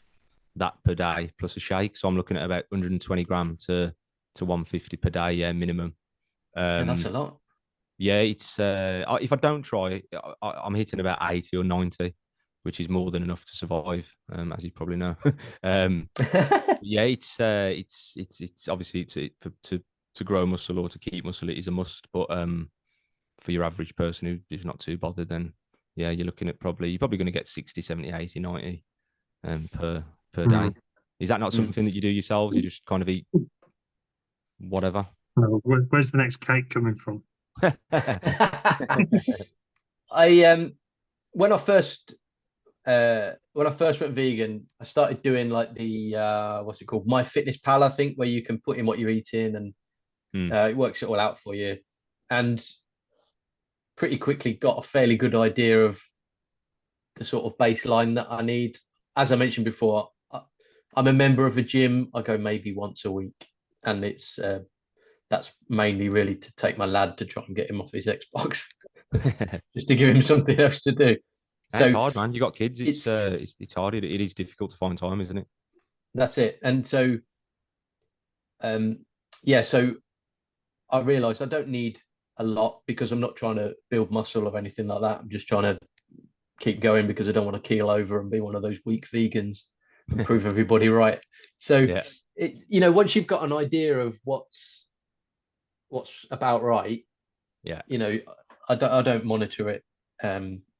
that per day plus a shake. So I'm looking at about 120 gram to 150 per day, yeah, minimum. Yeah, that's Um, a lot. yeah, it's if I don't try, I'm hitting about 80 or 90, which is more than enough to survive, as you probably know. Yeah, it's obviously to grow muscle or to keep muscle, it is a must. But for your average person who's not too bothered, then yeah, you're looking at you're probably going to get 60, 70, 80, 90 per day. Mm. Is that not Mm. something that you do yourselves? You just kind of eat whatever? Where's the next cake coming from? I when I first went vegan, I started doing like the what's it called, My Fitness Pal, I think, where you can put in what you're eating and it works it all out for you, and pretty quickly got a fairly good idea of the sort of baseline that I need. As I mentioned before, I'm a member of a gym. I go maybe once a week, and that's mainly really to take my lad to try and get him off his Xbox, just to give him something else to do. It's So hard, man. You got kids. It's it's it's hard. It is difficult to find time, isn't it? that's it. And so yeah, so I realized I don't need a lot because I'm not trying to build muscle or anything like that. I'm just trying to keep going because I don't want to keel over and be one of those weak vegans and prove everybody right. So Yeah. once you've got an idea of what's about right, Yeah. I don't monitor it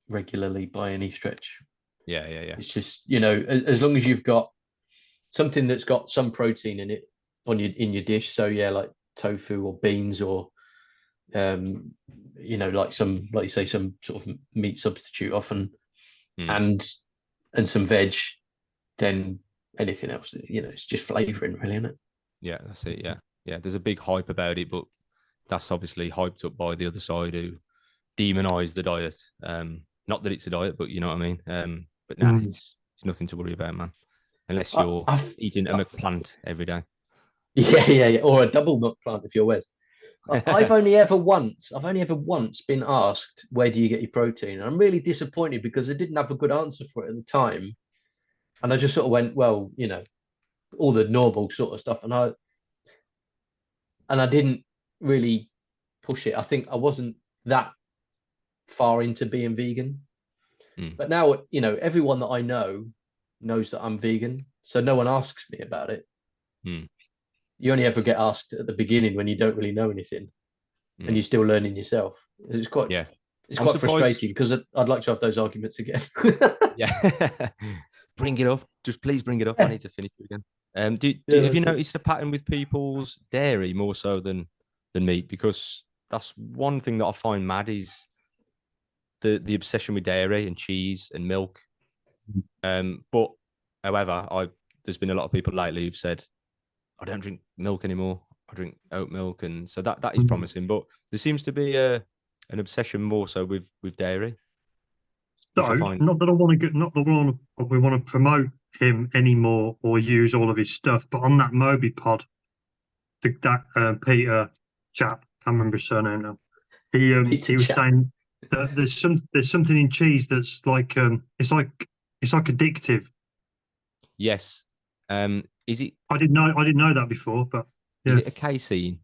regularly by any stretch. Yeah. It's just, as long as you've got something that's got some protein in it in your dish. So yeah, like tofu or beans or like you say, some sort of meat substitute often, and some veg, then anything else, it's just flavoring really, isn't it? Yeah, that's it. Yeah. There's a big hype about it, but that's obviously hyped up by the other side who demonize the diet. Not that it's a diet, but you know what I mean. But nah, it's nothing to worry about, man. Unless you're eating a McPlant every day. Yeah, or a double milk plant if you're West. I've only ever once been asked, where do you get your protein? And I'm really disappointed because I didn't have a good answer for it at the time. And I just sort of went, well, all the normal sort of stuff. And I didn't really push it. I think I wasn't that far into being vegan. But now, everyone that I know knows that I'm vegan. So no one asks me about it. You only ever get asked at the beginning when you don't really know anything and you're still learning yourself. It's quite frustrating because I'd like to have those arguments again. Yeah. Bring it up. Just please bring it up. I need to finish it again. Have you noticed a pattern with people's dairy more so than meat? Because that's one thing that I find mad is the obsession with dairy and cheese and milk. But however, there's been a lot of people lately who've said, I don't drink milk anymore. I drink oat milk, and so that is promising. But there seems to be an obsession more so with dairy. So, not that we want to promote him anymore or use all of his stuff, but on that Moby pod, that Peter chap, can't remember his surname now. He was saying that there's something in cheese that's like it's like addictive. Yes. Is it? I didn't know that before, but yeah. Is it a casein?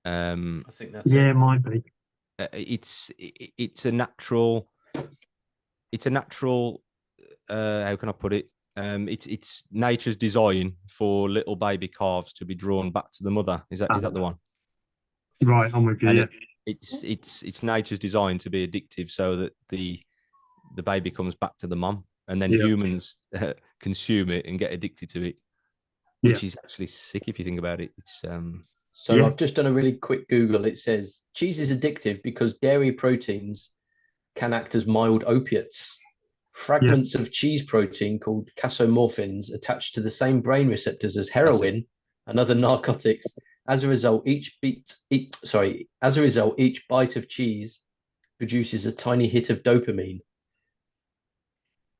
I think that's it might be. It's a natural. It's a natural. How can I put it? It's nature's design for little baby calves to be drawn back to the mother. Is that the one? Right, I'm with you. And it's nature's design to be addictive, so that the baby comes back to the mum. and then humans consume it and get addicted to it, which is actually sick if you think about it. It's So I've just done a really quick Google. It says cheese is addictive because dairy proteins can act as mild opiates. Fragments of cheese protein called casomorphins attach to the same brain receptors as heroin and other narcotics. As a result, each bite of cheese produces a tiny hit of dopamine.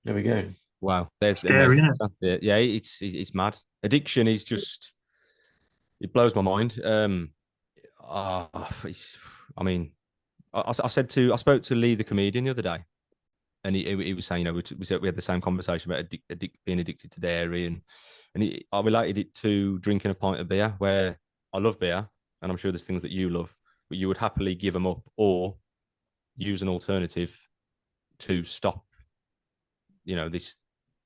There we go. wow. There's yeah, it's mad. Addiction is just, it blows my mind. I mean, I spoke to Lee the comedian the other day, and he was saying, we had the same conversation about being addicted to dairy, and I related it to drinking a pint of beer, where I love beer, and I'm sure there's things that you love, but you would happily give them up or use an alternative to stop, this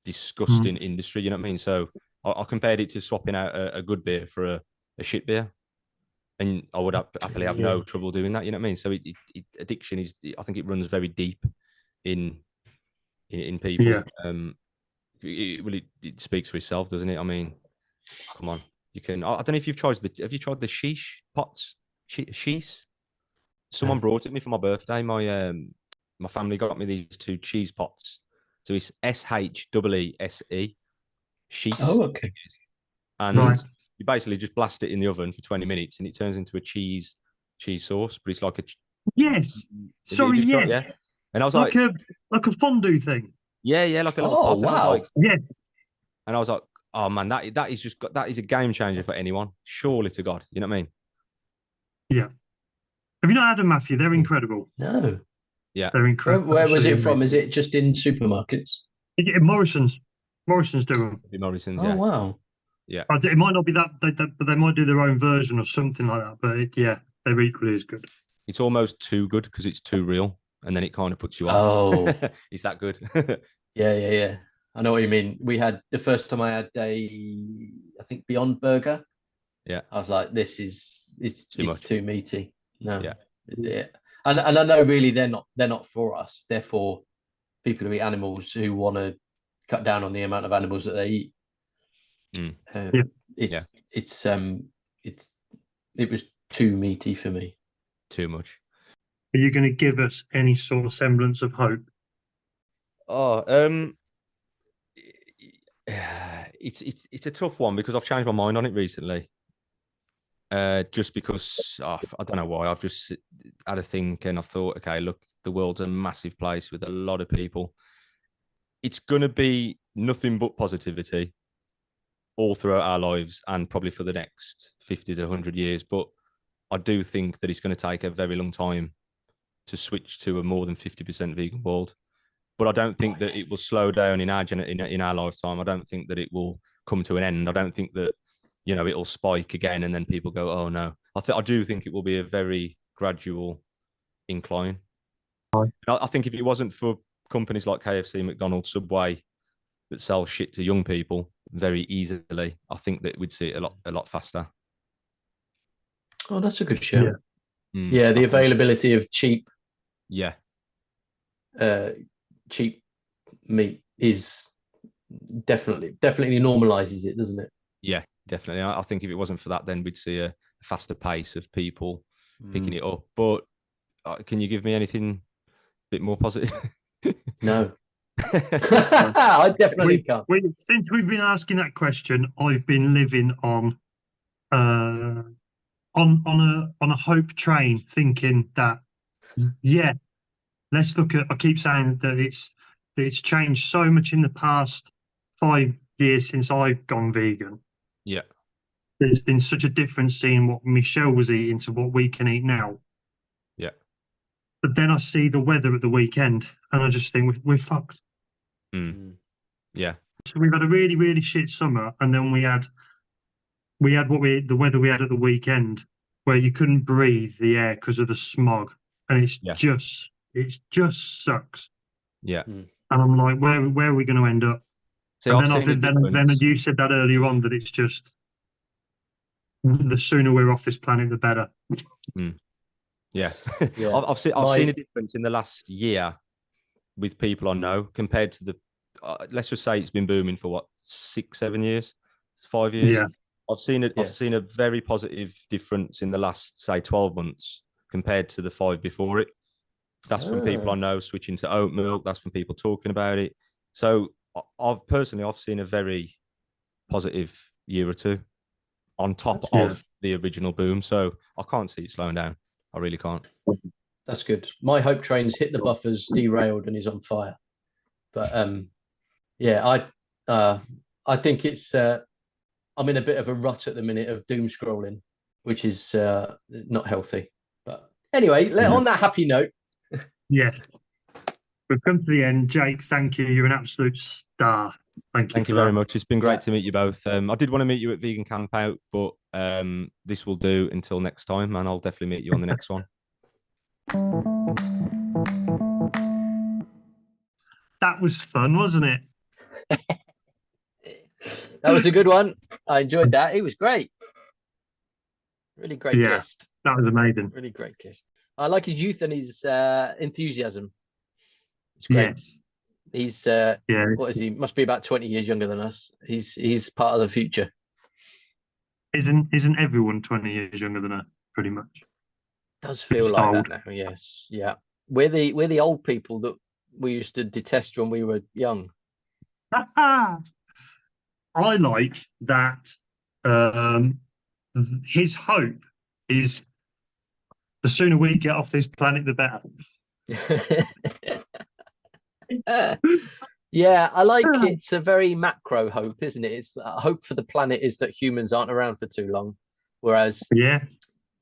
disgusting industry. You know what I mean? So I compared it to swapping out a good beer for a shit beer, and I would happily have no trouble doing that. You know what I mean? So addiction is, I think it runs very deep in people. Yeah. It speaks for itself, doesn't it? I mean, come on, you can. I don't know if you've tried have you tried the sheesh pots? Sheesh. Someone brought it me for my birthday. My family got me these 2 cheese pots. So it's SHEESE. Sheesh. Oh, okay. And you basically just blast it in the oven for 20 minutes, and it turns into a cheese sauce. But it's like a And I was like a fondue thing. Yeah, like a little pot. Wow. And I was like, yes. And I was like, oh man, that is a game changer for anyone. Surely to God, you know what I mean? Yeah. Have you not had them, Matthew? They're incredible. No. Yeah. They're incredible. Where was it from? Is it just in supermarkets? Morrison's. Morrison's do them. Morrison's, Oh, wow. Yeah. It might not be that, but they might do their own version or something like that. But they're equally as good. It's almost too good because it's too real, and then it kind of puts you off. Oh. It's that good. Yeah. I know what you mean. We had the first time I had I think Beyond Burger. Yeah. I was like, it's too meaty. No. Yeah. And I know really they're not for us. They're for people who eat animals, who want to cut down on the amount of animals that they eat. It was too meaty for me. Too much. Are you going to give us any sort of semblance of hope? It's a tough one because I've changed my mind on it recently. Just because I don't know why. I've just had a think and I thought, okay, look, the world's a massive place with a lot of people. It's going to be nothing but positivity all throughout our lives and probably for the next 50 to 100 years. But I do think that it's going to take a very long time to switch to a more than 50% vegan world. But I don't think that it will slow down in our lifetime. I don't think that it will come to an end. I don't think that, it'll spike again and then people go, oh no. I do think it will be a very gradual incline. I think if it wasn't for companies like KFC, McDonald's, Subway that sell shit to young people very easily, I think that we'd see it a lot faster. Oh, that's a good show. Yeah, the availability of cheap meat is definitely normalizes it, doesn't it? Yeah, definitely. I think if it wasn't for that, then we'd see a faster pace of people picking it up. But can you give me anything a bit more positive? No. I definitely can't. Since we've been asking that question, I've been living on a hope train, thinking that let's look at. I keep saying that it's changed so much in the past 5 years since I've gone vegan. Yeah, there's been such a difference seeing what Michelle was eating to what we can eat now. Yeah, but then I see the weather at the weekend, and I just think we're fucked. Yeah. So we've had a really, really shit summer, and then we had the weather we had at the weekend, where you couldn't breathe the air because of the smog, and it just sucks. Yeah. And I'm like, where are we going to end up? So and then you said that earlier on, that it's just the sooner we're off this planet, the better. Yeah. I've seen a difference in the last year with people I know compared to let's just say it's been booming for what, 6-7 years, 5 years. Yeah. I've seen it. Yeah. I've seen a very positive difference in the last, say, 12 months compared to the 5 before it. That's from people I know switching to oat milk. That's from people talking about it. So I've seen a very positive year or two on top of the original boom. So I can't see it slowing down. I really can't. That's good. My hope train's hit the buffers, derailed, and is on fire. But yeah, I think it's I'm in a bit of a rut at the minute of doom scrolling, which is not healthy. But anyway, on that happy note. Yes. We've come to the end. Jake, thank you. You're an absolute star. Thank you very much. It's been great to meet you both. I did want to meet you at Vegan Camp Out, but this will do until next time, and I'll definitely meet you on the next one. That was fun, wasn't it? That was a good one. I enjoyed that. It was great. Really great guest. That was amazing. Really great guest. I like his youth and his enthusiasm. It's great. Yes. He's what is he? Must be about 20 years younger than us. He's part of the future. Isn't everyone 20 years younger than us, pretty much? Does feel Just like old. that now. Yes. Yeah. We're the old people that we used to detest when we were young. I like that his hope is the sooner we get off this planet, the better. Yeah, I like it's a very macro hope, isn't it? It's hope for the planet is that humans aren't around for too long, whereas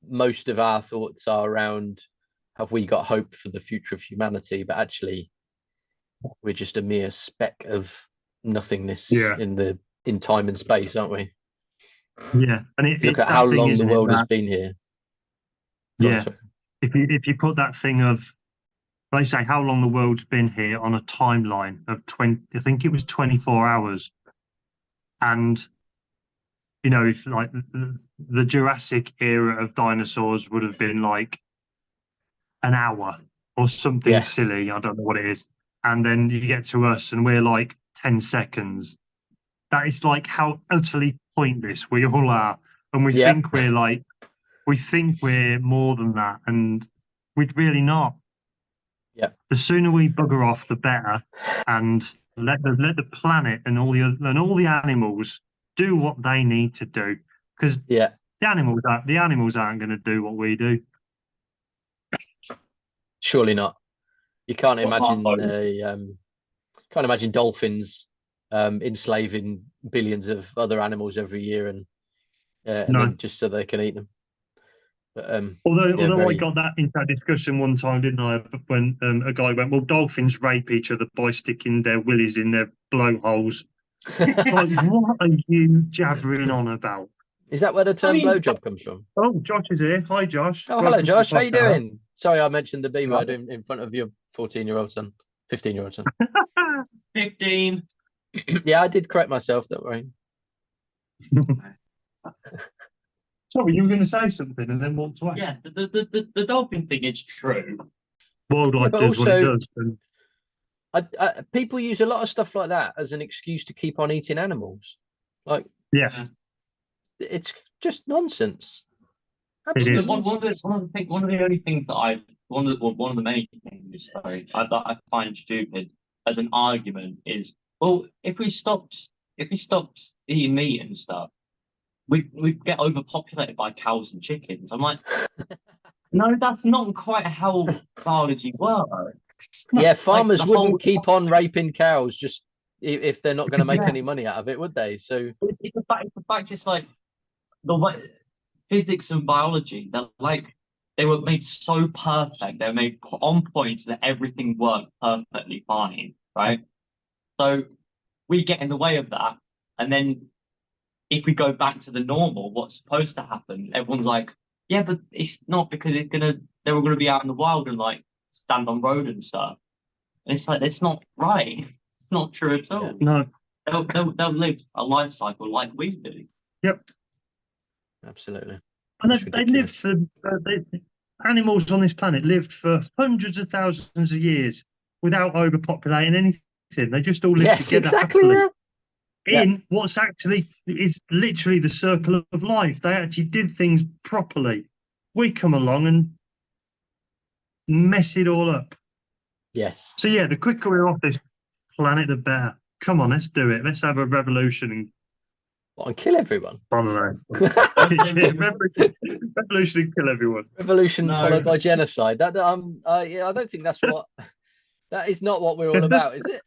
most of our thoughts are around have we got hope for the future of humanity, but actually we're just a mere speck of nothingness in time and space, aren't we? Yeah, and look at how long the world has been here. Yeah, if you put that thing of, like, say, how long the world's been here on a timeline of 20, I think it was 24 hours, and you know, if like the Jurassic era of dinosaurs would have been like an hour or something silly, I don't know what it is, and then you get to us and we're like 10 seconds. That is like how utterly pointless we all are, and we think we're like, we think we're more than that, and we're really not. Yeah. The sooner we bugger off, the better, and let the planet and all the animals do what they need to do, because the animals aren't going to do what we do. Surely not. You can't imagine dolphins enslaving billions of other animals every year and then just so they can eat them. But, although I got that into that discussion one time, didn't I? When a guy went, "Well, dolphins rape each other by sticking their willies in their blowholes." Like, what are you jabbering on about? Is that where the term blowjob comes from? Oh, Josh is here. Hi, Josh. Oh, hello, Josh. How you doing? Sorry, I mentioned the B word in front of your 14-year-old son, 15-year-old son. 15. Yeah, I did correct myself. Don't worry. Sorry, you were going to say something and then walked away. Yeah, the dolphin thing is true. Wildlife does what it does. And people use a lot of stuff like that as an excuse to keep on eating animals. Like, it's just nonsense. Absolutely. One of the only things that one of the many things that I find stupid as an argument is, well, if we stopped eating meat and stuff, we'd get overpopulated by cows and chickens. I'm like, no, that's not quite how biology works. Yeah, farmers wouldn't keep on raping cows just if they're not going to make any money out of it, would they? So it's the fact it's like the way physics and biology, they were made so perfect, they were made on point that everything worked perfectly fine, right? So we get in the way of that, and then if we go back to the normal, what's supposed to happen? Everyone's like, yeah, but it's not, because they were gonna be out in the wild and like stand on road and stuff. And it's like, it's not right. It's not true at all. No, they'll live a life cycle like we do. Yep, absolutely. And they lived for animals on this planet lived for hundreds of thousands of years without overpopulating anything They just all live Yes, together exactly. happily. Yeah. In what's actually is literally the circle of life. They actually did things properly. We come along and mess it all up. Yes. So yeah, the quicker we're off this planet, the better. Come on, let's do it. Let's have a revolution and What, and kill everyone? I don't know. Revolution and kill everyone. Revolution No. followed by genocide. Yeah, I don't think that's what. That is not what we're all about, is it?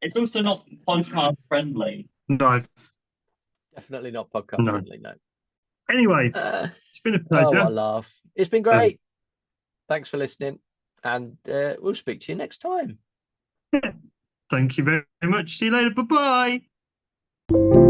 It's also not podcast friendly. No. Definitely not podcast No. friendly. No. Anyway, it's been a pleasure. Oh, what a laugh! It's been great. Thanks for listening, and we'll speak to you next time. Thank you very much. See you later. Bye bye.